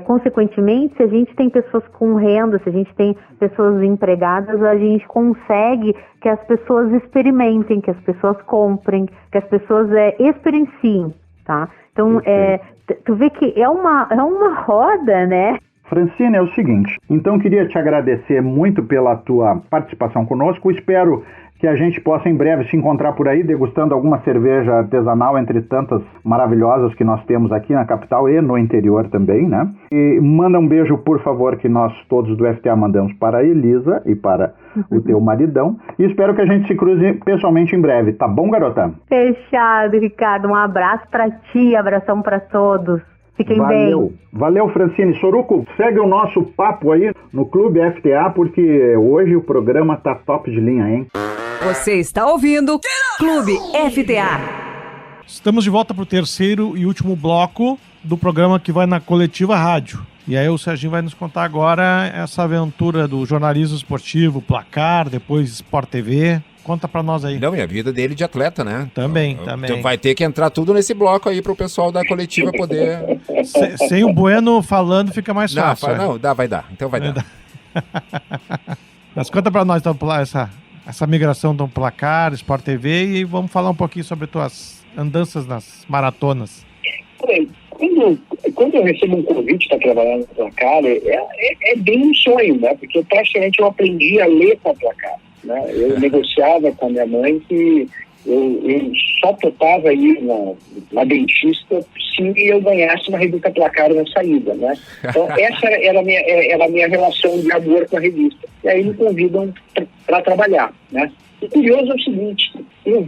Consequentemente, se a gente tem pessoas com renda, se a gente tem pessoas empregadas, a gente consegue que as pessoas experimentem, que as pessoas comprem, que as pessoas experienciem, tá? Então, tu vê que é uma roda, né? Francine, é o seguinte, então queria te agradecer muito pela tua participação conosco, espero que a gente possa em breve se encontrar por aí, degustando alguma cerveja artesanal, entre tantas maravilhosas que nós temos aqui na capital e no interior também, né? E manda um beijo, por favor, que nós todos do FTA mandamos para a Elisa e para o teu maridão. E espero que a gente se cruze pessoalmente em breve, tá bom, garota? Fechado, Ricardo. Um abraço para ti, abração para todos. Fiquem bem. Valeu, Francine. Soruco, segue o nosso papo aí no Clube FTA, porque hoje o programa tá top de linha, hein? Você está ouvindo Clube FTA. Estamos de volta para o terceiro e último bloco do programa que vai na Coletiva Rádio. E aí o Serginho vai nos contar agora essa aventura do jornalismo esportivo, Placar, depois Sport TV. Conta pra nós aí. Não, e a vida dele de atleta, né? Também. Então vai ter que entrar tudo nesse bloco aí pro pessoal da coletiva poder... Sem o Bueno falando fica mais fácil. Vai dar. Então vai dar. Mas conta pra nós, então, essa migração do Placar, Sport TV, e vamos falar um pouquinho sobre tuas andanças nas maratonas. Quando eu recebo um convite para trabalhar no Placar, é bem um sonho, né? Porque praticamente eu aprendi a ler com a Placar. Né? Eu negociava com a minha mãe que eu só topava ir na dentista se eu ganhasse uma revista Placar na saída, né? Então essa era a minha relação de amor com a revista. E aí me convidam para trabalhar, né? O curioso é o seguinte, eu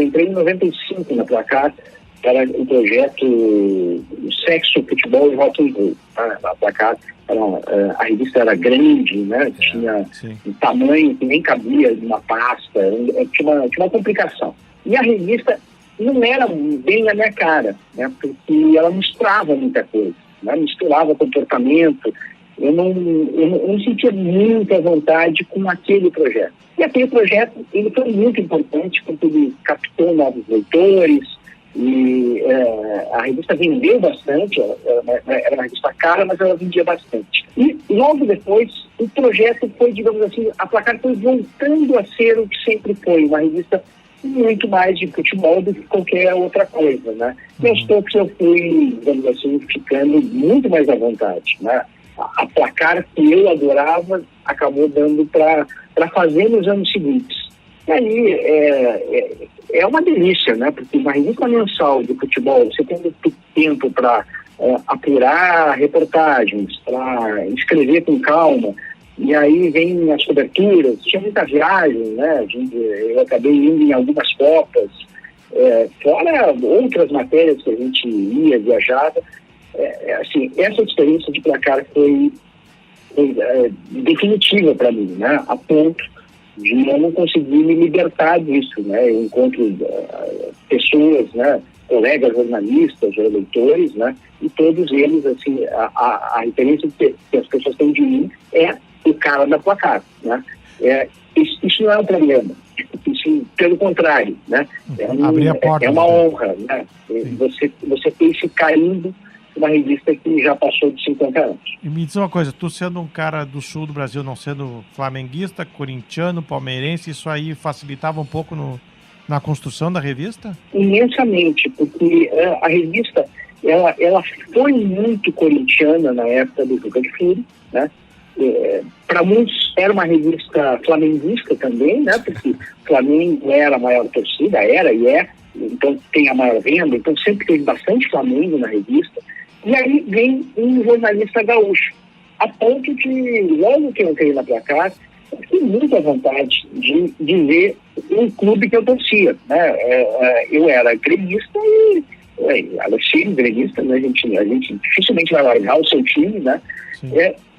entrei em 95 na Placar para o projeto Sexo, Futebol e Rock and Roll, tá? A Placar, a revista era grande, né? Tinha um tamanho que nem cabia numa pasta, tinha uma complicação. E a revista não era bem a minha cara, né? Porque ela misturava muita coisa, né? Misturava comportamento. Eu não sentia muita vontade com aquele projeto. E aquele projeto, ele foi muito importante porque ele captou novos leitores, e a revista vendeu bastante, era uma revista cara, mas ela vendia bastante. E logo depois, o projeto foi, digamos assim, a Placar foi voltando a ser o que sempre foi, uma revista muito mais de futebol do que qualquer outra coisa, né? E aos poucos eu fui, digamos assim, ficando muito mais à vontade, né? A Placar que eu adorava acabou dando para fazer nos anos seguintes. E aí é uma delícia, né? Porque uma revista mensal de futebol, você tem muito tempo para apurar reportagens, para escrever com calma, e aí vem as coberturas, tinha muita viagem, né? Eu acabei indo em algumas copas, fora outras matérias que a gente ia, viajava. Assim, essa experiência de Placar foi definitiva para mim, né? A ponto de eu não conseguir me libertar disso, né? Eu encontro pessoas, né? Colegas jornalistas, leitores, né? E todos eles, assim, a referência que as pessoas têm de mim é o cara da Placar, né? Isso não é um problema, isso, pelo contrário, né? É uma honra, né? Você ter esse carimbo, uma revista que já passou de 50 anos. E me diz uma coisa, tu sendo um cara do sul do Brasil, não sendo flamenguista, corintiano, palmeirense, isso aí facilitava um pouco na construção da revista? Imensamente, porque a revista ela foi muito corintiana na época do Juca de Fury, né? Para muitos era uma revista flamenguista também, né? Porque o Flamengo era a maior torcida, era e é, então tem a maior venda, então sempre teve bastante Flamengo na revista. E aí vem um jornalista gaúcho, a ponto de, logo que eu entrei na Placar, eu fiquei muito à vontade de ver um clube que eu torcia, né? Eu era gremista Alexandre, gremista, né? A gente dificilmente vai largar o seu time, né?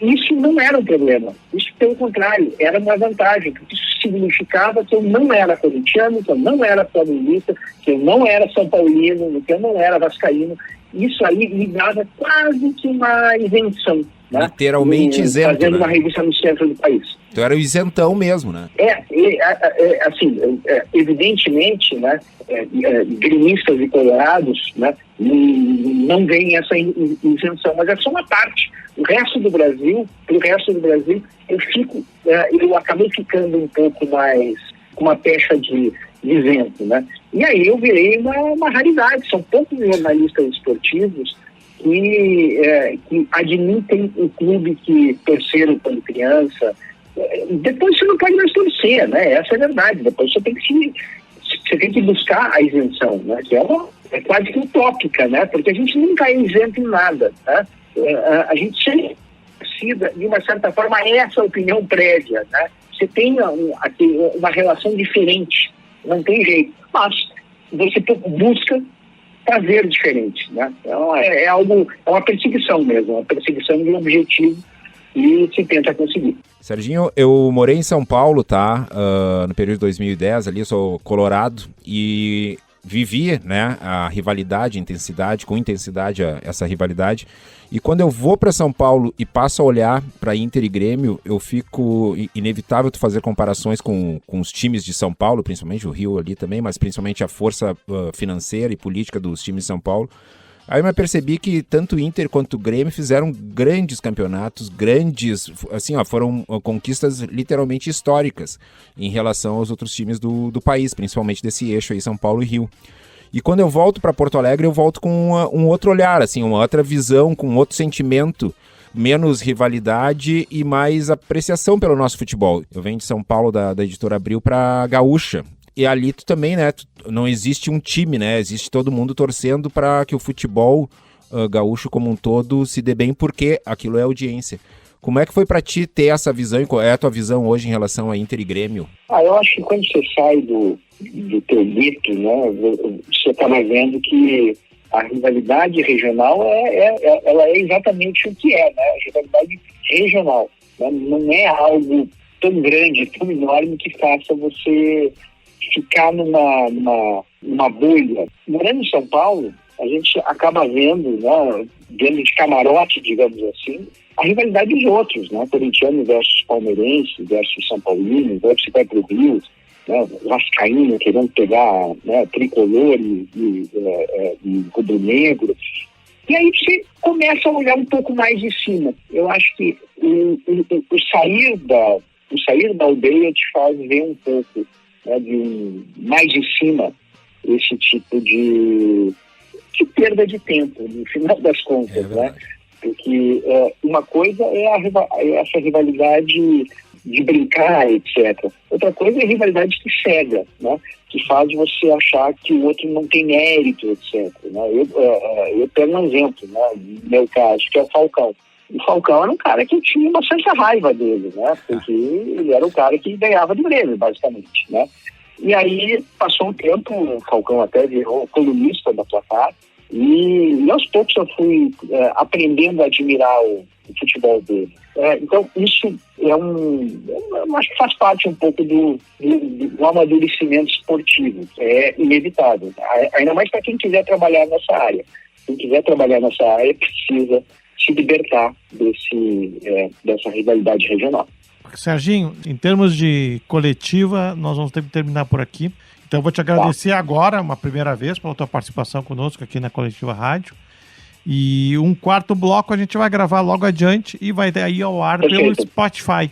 Isso não era um problema. Isso, pelo contrário, era uma vantagem, porque isso significava que eu não era corintiano, que eu não era flamenguista, que eu não era são paulino, que eu não era vascaíno. Isso aí me dava quase que uma isenção. Né? Literalmente isento, fazendo uma revista no centro do país. Então era o isentão mesmo, né? Evidentemente, né, gremistas e colorados, né, não veem essa isenção, mas é só uma parte. Pro resto do Brasil, eu acabei ficando um pouco mais com uma pecha de isento, né? E aí eu virei uma raridade. São poucos jornalistas esportivos que admitem o clube que torceram quando criança. Depois você não pode mais torcer, né? Essa é a verdade. Depois você tem que buscar a isenção, né? Que é quase que utópica, né? Porque a gente nunca é isento em nada, né? A gente sempre precisa, de uma certa forma, essa opinião prévia, né? Você tem uma relação diferente, não tem jeito, mas você busca fazer diferente, né? Então é uma perseguição mesmo, uma perseguição de um objetivo e se tenta conseguir. Serginho, eu morei em São Paulo, tá? No período de 2010, ali eu sou colorado e vivi, né, a rivalidade, com intensidade essa rivalidade. E quando eu vou para São Paulo e passo a olhar para Inter e Grêmio, eu fico inevitável tu fazer comparações com os times de São Paulo, principalmente o Rio ali também, mas principalmente a força financeira e política dos times de São Paulo. Aí eu me percebi que tanto o Inter quanto o Grêmio fizeram grandes campeonatos, foram conquistas literalmente históricas em relação aos outros times do país, principalmente desse eixo aí, São Paulo e Rio. E quando eu volto para Porto Alegre, eu volto com um outro olhar, assim, uma outra visão, com um outro sentimento, menos rivalidade e mais apreciação pelo nosso futebol. Eu venho de São Paulo, da Editora Abril, para Gaúcha. E ali tu também, né, não existe um time, né, existe todo mundo torcendo para que o futebol gaúcho como um todo se dê bem, porque aquilo é audiência. Como é que foi para ti ter essa visão e qual é a tua visão hoje em relação a Inter e Grêmio? Eu acho que quando você sai do teu gueto, né, você acaba vendo que a rivalidade regional ela é exatamente o que é, né, a rivalidade regional. Né, não é algo tão grande, tão enorme que faça você ficar numa bolha. Morando em São Paulo, a gente acaba vendo, né, dentro de camarote, digamos assim, a rivalidade dos outros, né? Corintiano versus palmeirense, versus São Paulino, versus vai para o Rio, né? Vascaíno querendo pegar, né, tricolor e rubro-negro. E aí você começa a olhar um pouco mais de cima. Eu acho que o sair da aldeia te faz ver um pouco, né, mais de cima esse tipo de perda de tempo, no final das contas, né? Porque uma coisa é essa rivalidade de brincar, etc. Outra coisa é a rivalidade que cega, né? Que faz você achar que o outro não tem mérito, etc. Né? Eu pego um exemplo, né, no meu caso, que é o Falcão. O Falcão era um cara que tinha uma certa raiva dele, né? Porque ele era o cara que ganhava do Grêmio, basicamente, né? E aí, passou um tempo, o Falcão até virou colunista da Placar, e aos poucos eu fui aprendendo a admirar o futebol dele. Então, isso eu acho que faz parte um pouco do amadurecimento esportivo. É inevitável. Ainda mais para quem quiser trabalhar nessa área. Quem quiser trabalhar nessa área precisa se libertar dessa rivalidade regional. Serginho, em termos de coletiva, nós vamos ter que terminar por aqui. Então eu vou te agradecer agora, uma primeira vez, pela tua participação conosco aqui na Coletiva Rádio. E um quarto bloco a gente vai gravar logo adiante e vai aí ao ar pelo Spotify.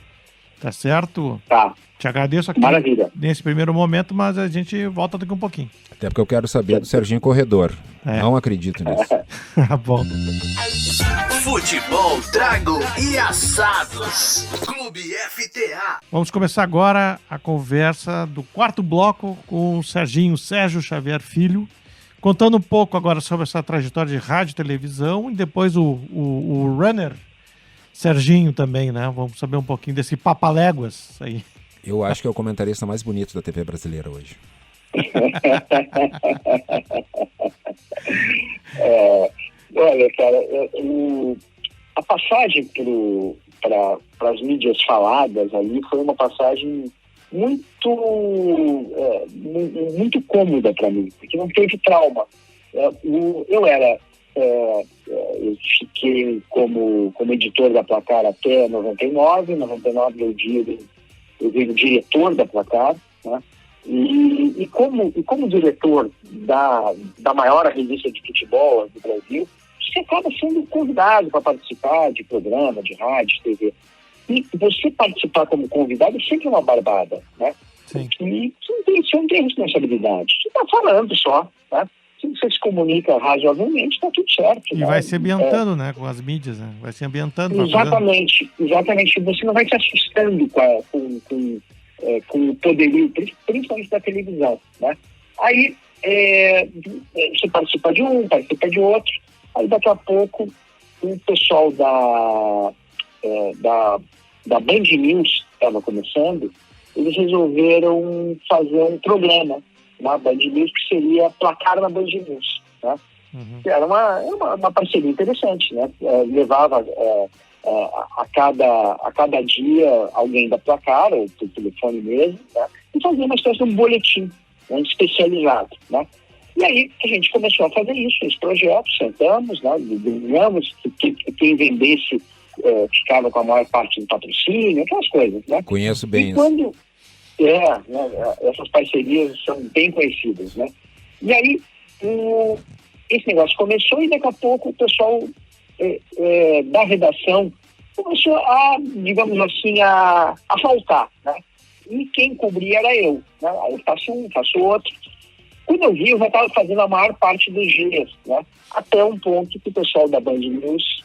Tá certo? Tá. Te agradeço aqui nesse primeiro momento, mas a gente volta daqui um pouquinho. Até porque eu quero saber do Serginho Corredor. Não acredito nisso. Bom. Futebol, trago e assados. Clube FTA. Vamos começar agora a conversa do quarto bloco com o Sérgio Xavier Filho, contando um pouco agora sobre essa trajetória de rádio e televisão, e depois o runner Serginho também, né? Vamos saber um pouquinho desse papaléguas aí. Eu acho que é o comentarista mais bonito da TV brasileira hoje. Olha, cara, a passagem para as mídias faladas ali foi uma passagem muito cômoda para mim, porque não teve trauma. Eu fiquei como editor da Placar até 99 eu virei diretor da Placar, né? E como diretor da maior revista de futebol do Brasil, você acaba sendo convidado para participar de programa, de rádio, TV. E você participar como convidado é sempre uma barbada, né? Sim. E você não tem responsabilidade. Você está falando só, né? Se você se comunica razoavelmente, está tudo certo. E né? vai se ambientando, né, com as mídias, né? Vai se ambientando. Exatamente. Você não vai se assustando com o poderio, principalmente da televisão, né? Aí você participa de um, participa de outro, aí daqui a pouco o pessoal da Band News estava começando, eles resolveram fazer um programa na Band News que seria Placar na Band News, né? Era uma parceria interessante, né? Levava a cada dia alguém da Placar, ou por telefone mesmo, né? E fazia uma espécie de um boletim, né, especializado, né? E aí a gente começou a fazer isso, esse projeto, sentamos, né? Ganhamos que quem vendesse ficava com a maior parte do patrocínio, aquelas coisas, né? Conheço bem isso. Quando essas parcerias são bem conhecidas, né? E aí esse negócio começou e daqui a pouco o pessoal da redação começou a, digamos assim, a faltar, né? E quem cobria era eu, né? Aí eu faço um, faço outro. Quando eu vi, eu já estava fazendo a maior parte dos dias, né? Até um ponto que o pessoal da Band News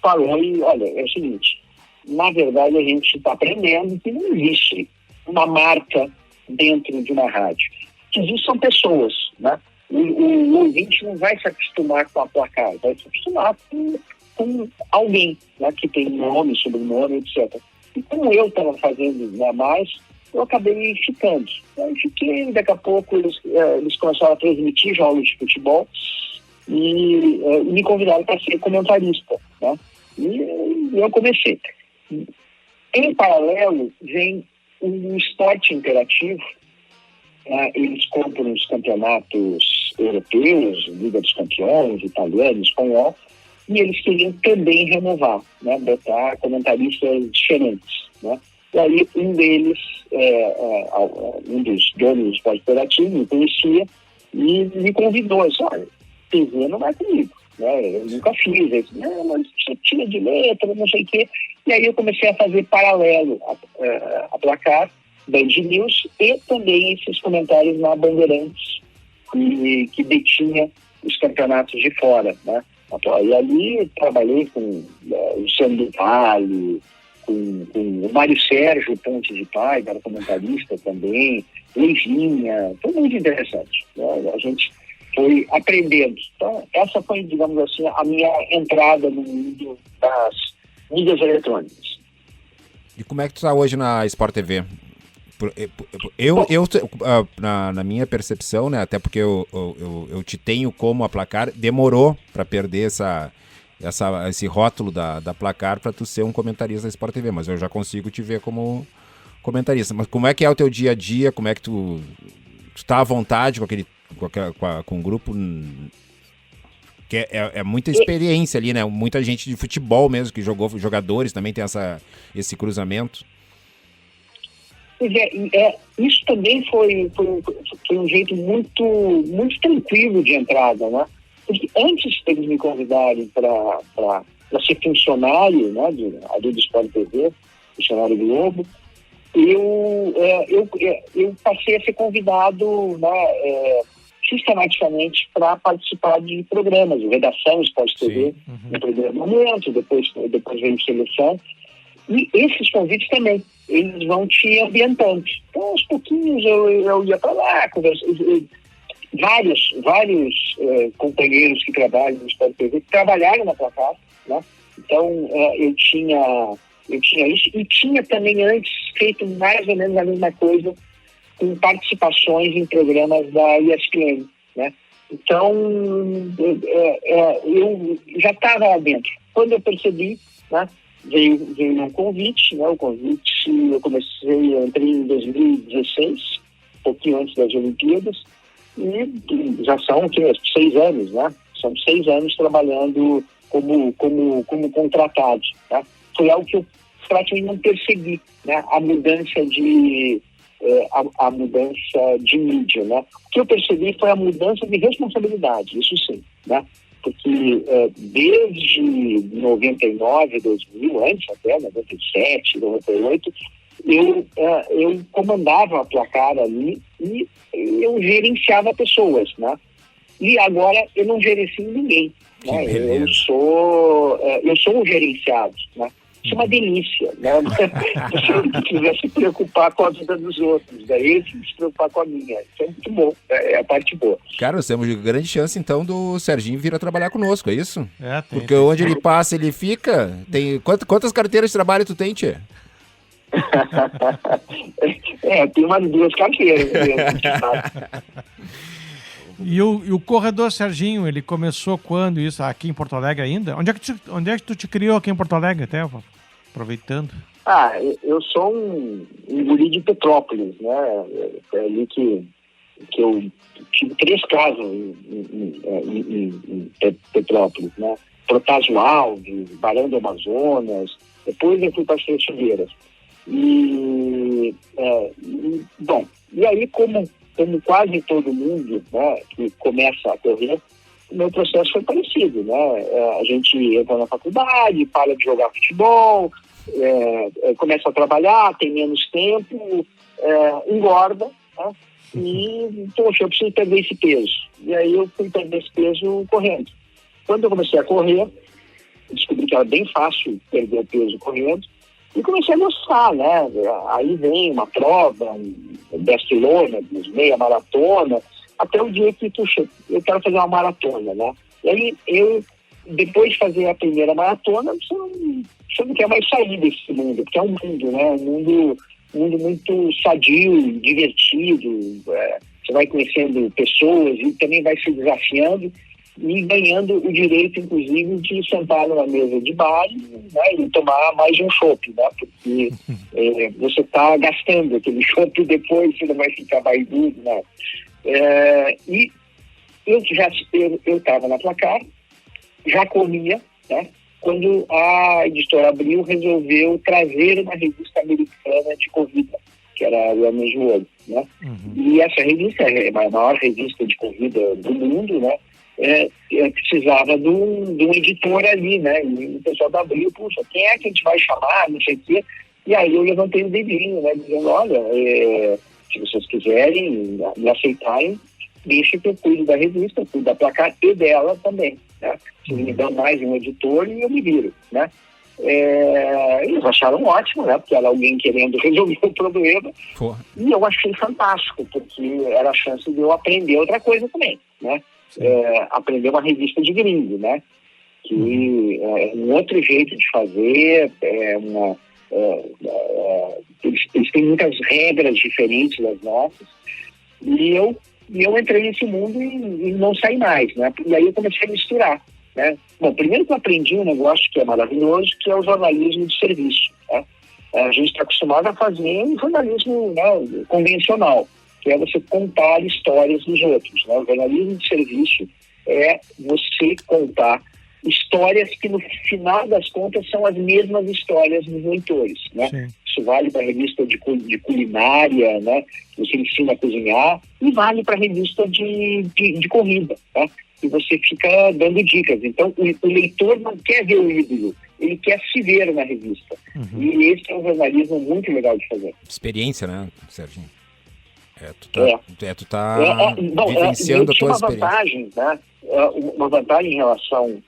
falou e, olha, é o seguinte, na verdade a gente está aprendendo que não existe uma marca dentro de uma rádio. O que existe são pessoas, né? O ouvinte não vai se acostumar com a Placar, vai se acostumar com alguém, né, que tem nome, sobrenome, etc. E como eu estava fazendo mais, eu acabei ficando. Aí fiquei, daqui a pouco eles começaram a transmitir jogos de futebol e me convidaram para ser comentarista, né? E eu comecei. Em paralelo, vem o esporte interativo. Eles compram os campeonatos europeus, Liga dos Campeões, italiano, espanhol, e eles queriam também renovar, né, botar comentaristas diferentes, né? E aí um deles, um dos donos do esporte interativo, me conhecia e me convidou, disse, olha, TV não é comigo, né? Eu nunca fiz isso, não, mas você tira de letra, não sei o quê. E aí eu comecei a fazer paralelo a Placar, Band News e também esses comentários na Bandeirantes, que detinha os campeonatos de fora, né? E ali trabalhei com o Sandro Vale, com o Mário Sérgio Ponte de Pai, que era comentarista também, Leivinha, foi muito interessante, né? A gente foi aprendendo. Então, essa foi, digamos assim, a minha entrada no mundo das mídias eletrônicas. E como é que tu está hoje na Sport TV? Na minha percepção, né, até porque eu te tenho como a Placar, demorou para perder esse rótulo da Placar para tu ser um comentarista da Sport TV, mas eu já consigo te ver como comentarista. Mas como é que é o teu dia a dia? Como é que tu tá à vontade com o grupo? Que é muita experiência ali, né? Muita gente de futebol mesmo que jogou, jogadores também tem esse cruzamento. Isso também foi um jeito muito, muito tranquilo de entrada, né? Porque antes deles me convidarem para ser funcionário, né, do Sport TV, funcionário do Globo, eu passei a ser convidado, né, sistematicamente para participar de programas, de redação Sport TV, no primeiro momento, depois veio Seleção. E esses convites também, eles vão te ambientando. Então, aos pouquinhos eu ia para lá, vários companheiros que trabalham no Sport TV trabalharam na Placar, né? Então, eu tinha isso. E tinha também antes feito mais ou menos a mesma coisa com participações em programas da ESPN, né? Então, eu já estava lá dentro. Quando eu percebi, né, veio um convite, né? O convite, eu entrei em 2016, um pouquinho antes das Olimpíadas, e já são 6 anos, né? São 6 anos trabalhando como contratado, tá? Foi algo que eu praticamente não percebi, né? A mudança de mídia, né? O que eu percebi foi a mudança de responsabilidade, isso sim, né? Porque desde 99, 2000, antes até 97, 98, eu comandava a Placar ali e eu gerenciava pessoas, né? E agora eu não gerencio ninguém, né? Eu sou um gerenciado, né? Isso é uma delícia, né? Se quiser se preocupar com a vida dos outros, daí se preocupar com a minha. Isso é muito bom, é a parte boa. Cara, nós temos grande chance, então, do Serginho vir a trabalhar conosco, é isso? Porque onde ele passa, ele fica. Quantas carteiras de trabalho tu tem, Tchê? Tem umas 2 carteiras mesmo. E o corredor Serginho, ele começou quando isso? Aqui em Porto Alegre ainda? Onde é que tu te criou aqui em Porto Alegre, até, aproveitando? Eu sou um guri de Petrópolis, né? É ali que eu tive 3 casas em Petrópolis, né? Protásio Alves, Barão do Amazonas, depois eu fui para as Três Fogueiras. E aí como quase todo mundo, né, que começa a correr, o meu processo foi parecido, né? A gente entra na faculdade, para de jogar futebol, começa a trabalhar, tem menos tempo, engorda, né? E, poxa, eu preciso perder esse peso. E aí eu fui perder esse peso correndo. Quando eu comecei a correr, descobri que era bem fácil perder o peso correndo, e comecei a gostar, né? Aí vem uma prova, 10 quilômetros, meia maratona, até o dia que, puxa, eu quero fazer uma maratona, né? E aí depois de fazer a primeira maratona, você não quer mais sair desse mundo, porque é um mundo, né? Um mundo muito sadio, divertido, você vai conhecendo pessoas e também vai se desafiando e ganhando o direito, inclusive, de sentar numa mesa de bar, né, e tomar mais um chopp, né? Porque você está gastando aquele chopp depois, você não vai ficar barrigudo, né? E eu estava na Placar, já comia, né? Quando a editora Abril resolveu trazer uma revista americana de corrida, que era o Runner's World, né? E essa revista é a maior revista de corrida do mundo, né? Precisava de um editor ali, né? E o pessoal da Abril, puxa, quem é que a gente vai chamar, não sei o quê. E aí eu levantei o dedinho, né? Dizendo, olha, se vocês quiserem me aceitarem, deixa que eu cuido da revista, cuido da Placar e dela também, né? Se me dão mais um editor e eu me viro, né? Eles acharam ótimo, né? Porque era alguém querendo resolver o problema. Porra. E eu achei fantástico, porque era a chance de eu aprender outra coisa também, né? Aprender uma revista de gringo, né? Que é um outro jeito de fazer, eles têm muitas regras diferentes das nossas, e eu entrei nesse mundo e não saí mais, né? E aí eu comecei a misturar, né? Bom, primeiro que eu aprendi um negócio que é maravilhoso, que é o jornalismo de serviço, né? A gente está acostumado a fazer um jornalismo, né, convencional, que é você contar histórias dos outros, né? O jornalismo de serviço é você contar histórias que, no final das contas, são as mesmas histórias dos leitores, né? Sim. Isso vale para a revista de culinária, né? Você ensina a cozinhar, e vale para a revista de corrida, né? E você fica dando dicas. Então, o leitor não quer ver o ídolo, ele quer se ver na revista. E esse é um jornalismo muito legal de fazer. Experiência, né, Serginho? Tu tá vivenciando a tua experiência. Vantagem, né? Uma vantagem em relação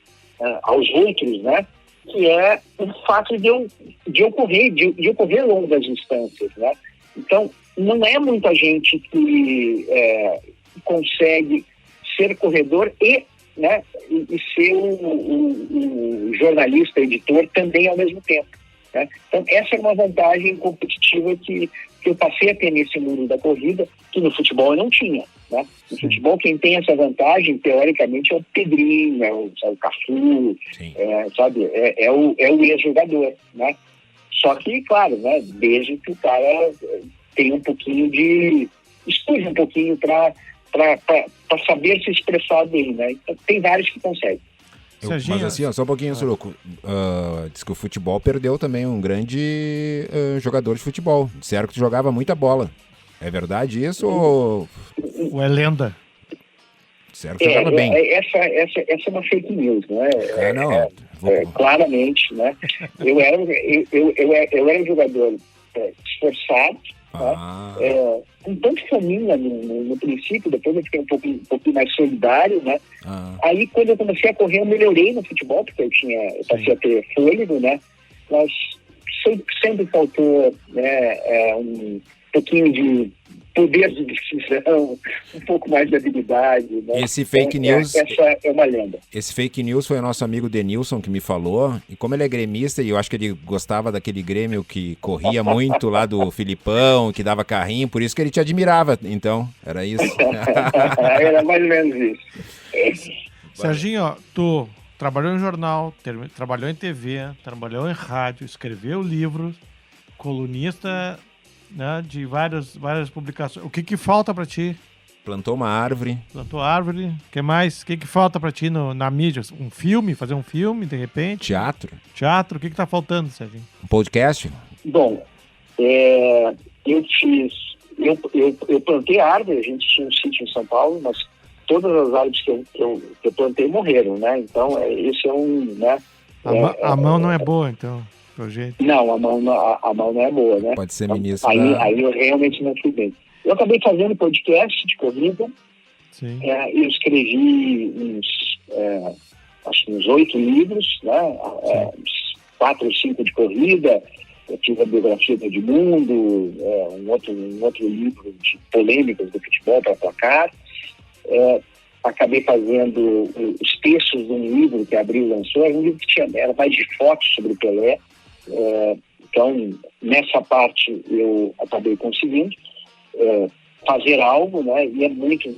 aos outros, né? Que é o fato de eu correr longas distâncias, né? Então, não é muita gente que consegue ser corredor e ser um jornalista, editor também ao mesmo tempo. né? Então, essa é uma vantagem competitiva que eu passei a ter nesse mundo da corrida, que no futebol eu não tinha, né? No futebol, quem tem essa vantagem, teoricamente, é o Pedrinho, é o Cafu, sabe? É o ex-jogador, né? Só que, claro, né? Desde que o cara tem um pouquinho de... estude um pouquinho para saber se expressar bem, né? Então, tem vários que conseguem. Mas assim, só um pouquinho, Soroco. Diz que o futebol perdeu também um grande jogador de futebol. Disseram que tu jogava muita bola. É verdade isso ou é lenda? Disseram que jogava bem. Essa é uma fake news, né? Claramente, né? Eu era um jogador esforçado, com tanto família no princípio, depois eu fiquei um pouquinho mais solidário, né? Aí quando eu comecei a correr, eu melhorei no futebol, porque eu passei a ter fôlego, né? Mas sempre faltou, né, um pouquinho de poder de decisão, um pouco mais de habilidade, né? Esse fake news... Essa é uma lenda. Esse fake news foi o nosso amigo Denilson que me falou, e como ele é gremista, e eu acho que ele gostava daquele Grêmio que corria muito lá do Filipão, que dava carrinho, por isso que ele te admirava, então, era isso? Era mais ou menos isso. Serginho, ó, tu trabalhou em jornal, trabalhou em TV, trabalhou em rádio, escreveu livros, colunista, né, de várias publicações. O que falta pra ti? Plantou uma árvore. Plantou árvore. O que mais? O que falta pra ti na mídia? Um filme? Fazer um filme, de repente? Teatro. O que tá faltando, Serginho? Um podcast? Bom, eu plantei árvore. A gente tinha um sítio em São Paulo, mas todas as árvores que eu plantei morreram, né? Então, esse é um... né, a mão não é boa, então... Projeto. Não, a mão não é boa, né? Pode ser ministro. Aí eu realmente não fui bem. Eu acabei fazendo podcast de corrida. Sim. Eu escrevi acho que uns 8 livros, né? 4 ou 5 de corrida. Eu fiz a biografia do Edmundo, um outro livro de polêmicas do futebol para Placar. Acabei fazendo os textos de um livro que a Abril lançou. Era um livro que era mais de fotos sobre o Pelé. Então, nessa parte eu acabei conseguindo fazer algo, né? E é muito,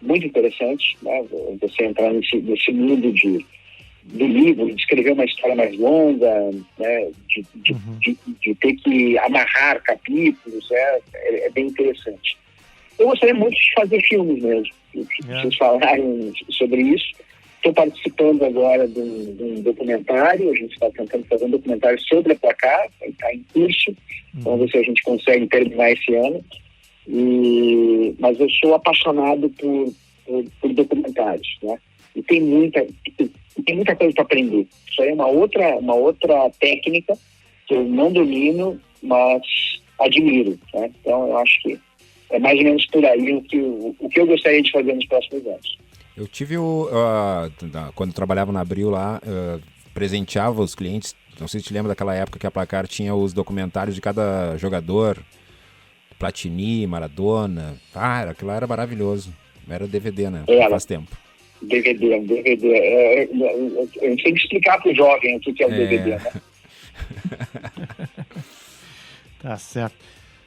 muito interessante, né? Você entrar nesse mundo do livro, de escrever uma história mais longa, né? De ter que amarrar capítulos, é bem interessante. Eu gostaria muito de fazer filmes mesmo. Vocês falaram sobre isso. Estou participando agora de um documentário. A gente está tentando fazer um documentário sobre a Placar, está em curso. Vamos ver se a gente consegue terminar esse ano. Mas eu sou apaixonado por documentários, né? E tem muita coisa para aprender. Isso aí é uma outra técnica que eu não domino, mas admiro, né? Então eu acho que é mais ou menos por aí o que eu gostaria de fazer nos próximos anos. Eu tive quando trabalhava na Abril lá, presenteava os clientes, não sei se te lembra daquela época que a Placar tinha os documentários de cada jogador, Platini, Maradona, aquilo lá era maravilhoso, era DVD, né? Faz tempo. DVD. A gente tem que explicar para o jovem o que é o DVD, né? Tá certo.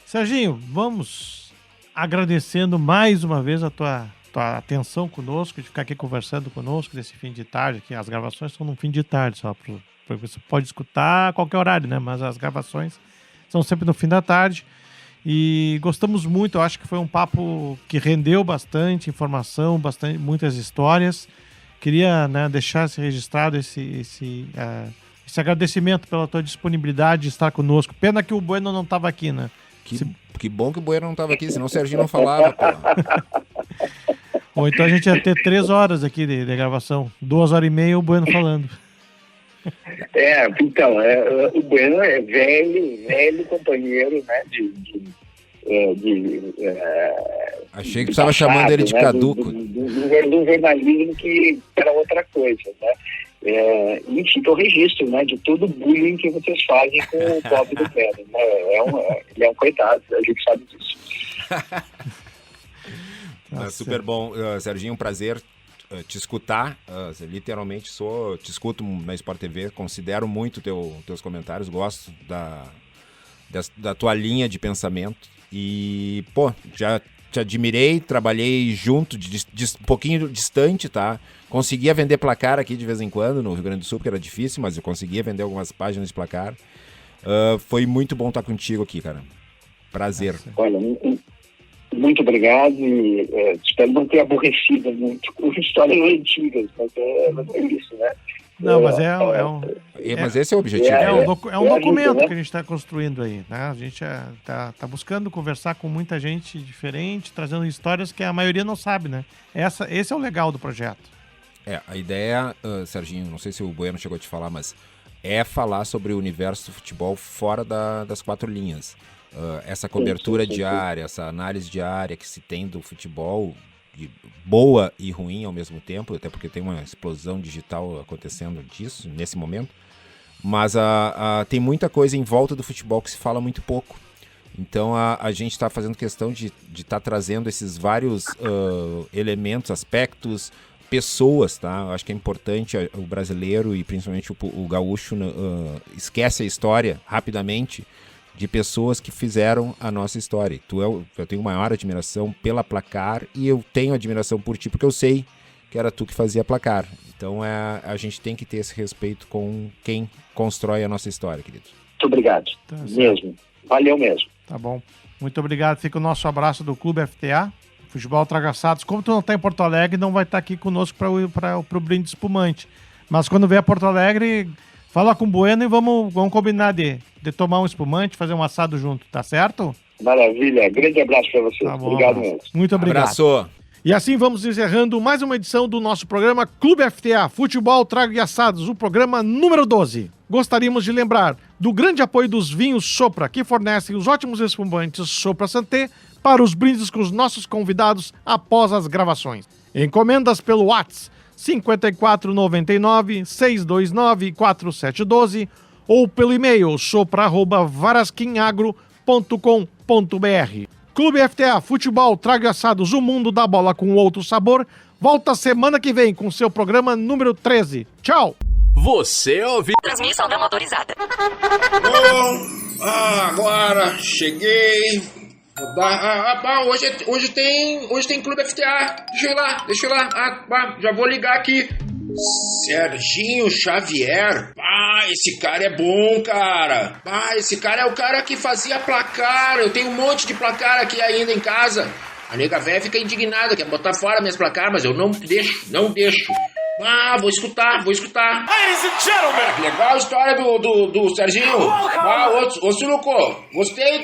Serginho, vamos agradecendo mais uma vez a tua atenção conosco, de ficar aqui conversando conosco nesse fim de tarde, que as gravações são no fim de tarde só, porque você pode escutar a qualquer horário, né? Mas as gravações são sempre no fim da tarde. E gostamos muito, eu acho que foi um papo que rendeu bastante informação, muitas histórias. Queria, né, deixar registrado esse agradecimento pela tua disponibilidade de estar conosco. Pena que o Bueno não estava aqui, né? Que bom que o Bueno não estava aqui, senão o Serginho não falava, pô. Ou então a gente ia ter 3 horas aqui de gravação, 2 horas e meia o Bueno falando. Então, o Bueno é velho companheiro, né, achei que tu estava chamando ele de caduco. Do jornalismo que era outra coisa, né? Enfim, o registro, né, de todo o bullying que vocês fazem com o pobre do Pedro, né? Ele é um coitado, a gente sabe disso. Super bom, Serginho, um prazer te escutar, literalmente te escuto na Sport TV, considero muito teus comentários, gosto da tua linha de pensamento e, pô, já te admirei, trabalhei junto, um pouquinho distante, tá? Conseguia vender placar aqui de vez em quando no Rio Grande do Sul, porque era difícil, mas eu conseguia vender algumas páginas de placar. Foi muito bom estar contigo aqui, cara. Prazer. Olha, muito obrigado e espero não ter aborrecido muito com histórias antigas, mas é isso, né? Não, mas mas esse é o objetivo. É um documento que a gente está construindo aí, né? A gente tá buscando conversar com muita gente diferente, trazendo histórias que a maioria não sabe, né? Esse é o legal do projeto. A ideia, Serginho, não sei se o Bueno chegou a te falar, mas é falar sobre o universo do futebol fora das 4 linhas. Essa cobertura diária, essa análise diária que se tem do futebol, boa e ruim ao mesmo tempo, até porque tem uma explosão digital acontecendo disso nesse momento, mas tem muita coisa em volta do futebol que se fala muito pouco. Então a gente está fazendo questão de estar trazendo esses vários elementos, aspectos, pessoas, tá? Eu acho que é importante o brasileiro e principalmente o gaúcho esquece a história rapidamente de pessoas que fizeram a nossa história. Eu tenho maior admiração pela Placar e eu tenho admiração por ti porque eu sei que era tu que fazia Placar. Então a gente tem que ter esse respeito com quem constrói a nossa história, querido. Muito obrigado. Mesmo. Valeu mesmo. Tá bom. Muito obrigado. Fica o nosso abraço do Clube FTA. Futebol Tragaçados. Como tu não está em Porto Alegre, não vai estar aqui conosco para o brinde espumante. Mas quando vier a Porto Alegre, fala com o Bueno e vamos combinar de tomar um espumante, fazer um assado junto, tá certo? Maravilha. Grande abraço para você. Tá bom, obrigado mesmo. Muito obrigado. Abraço. E assim vamos encerrando mais uma edição do nosso programa Clube FTA, Futebol, Trago e Assados, o programa número 12. Gostaríamos de lembrar do grande apoio dos vinhos Sopra, que fornecem os ótimos espumantes Sopra Santé para os brindes com os nossos convidados após as gravações. Encomendas pelo WhatsApp 5499-629-4712 ou pelo e-mail sopra@varasquinagro.com.br. Clube FTA, Futebol, Trago e Assados, o mundo da bola com outro sabor, volta semana que vem com seu programa número 13. Tchau! Você ouviu? Transmissão não autorizada. Bom, agora cheguei. Hoje tem Clube FTA. Deixa eu ir lá. Já vou ligar aqui. Serginho Xavier. Esse cara é bom, cara. Esse cara é o cara que fazia placar. Eu tenho um monte de placar aqui ainda em casa. A nega véia fica indignada, quer botar fora minhas placar, mas eu não deixo. Vou escutar. Ladies and gentlemen. Que legal a história do Serginho. Ô Suruco, gostei.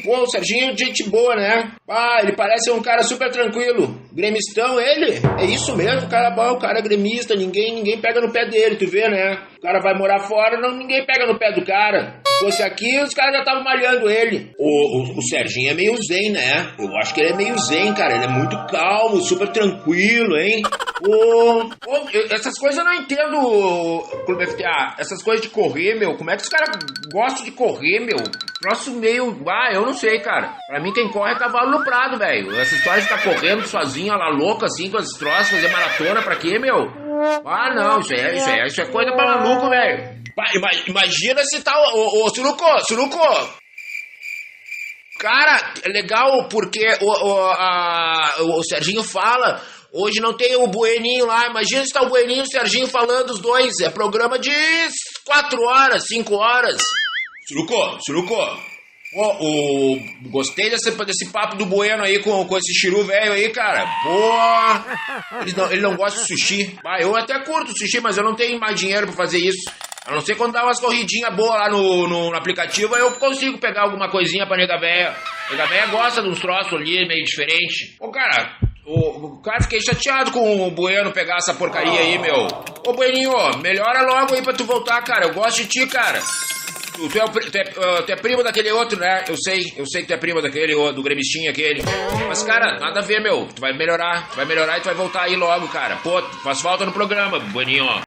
Pô, o Serginho, gente boa, né? Ele parece um cara super tranquilo. Gremistão, ele? É isso mesmo, cara bom, o cara é gremista, ninguém pega no pé dele, tu vê, né? O cara vai morar fora, ninguém pega no pé do cara. Se fosse aqui, os caras já estavam malhando ele. O Serginho é meio zen, né? Eu acho que ele é meio zen, cara. Ele é muito calmo, super tranquilo, hein? Essas coisas eu não entendo, Clube FTA. Essas coisas de correr, meu. Como é que os caras gostam de correr, meu? Troço meio... eu não sei, cara. Pra mim, quem corre é cavalo no prado, velho. Essa história de ficar correndo sozinho, ela louca, assim, com esses troços, fazer maratona, pra quê, meu? Não, isso é coisa pra maluco, velho. Imagina se tá... Ô, Suruco! Cara, é legal porque o Serginho fala... Hoje não tem o Bueninho lá. Imagina se tá o Bueninho e o Serginho falando os dois. É programa de 4 horas, 5 horas. Suruco. Gostei desse papo do Bueno aí com esse chiru velho aí, cara. Ele não gosta de sushi. Eu até curto sushi, mas eu não tenho mais dinheiro pra fazer isso. A não ser quando dá umas corridinhas boas lá no aplicativo, eu consigo pegar alguma coisinha pra nega véia. Nega véia gosta de uns troços ali meio diferente. Cara... Cara, fiquei chateado com o Bueno pegar essa porcaria aí, meu. Ô, Bueninho, melhora logo aí pra tu voltar, cara. Eu gosto de ti, cara. Tu é primo daquele outro, né? Eu sei que tu é primo daquele, do gremistinho aquele. Mas, cara, nada a ver, meu. Tu vai melhorar e tu vai voltar aí logo, cara. Pô, faz falta no programa, Bueninho.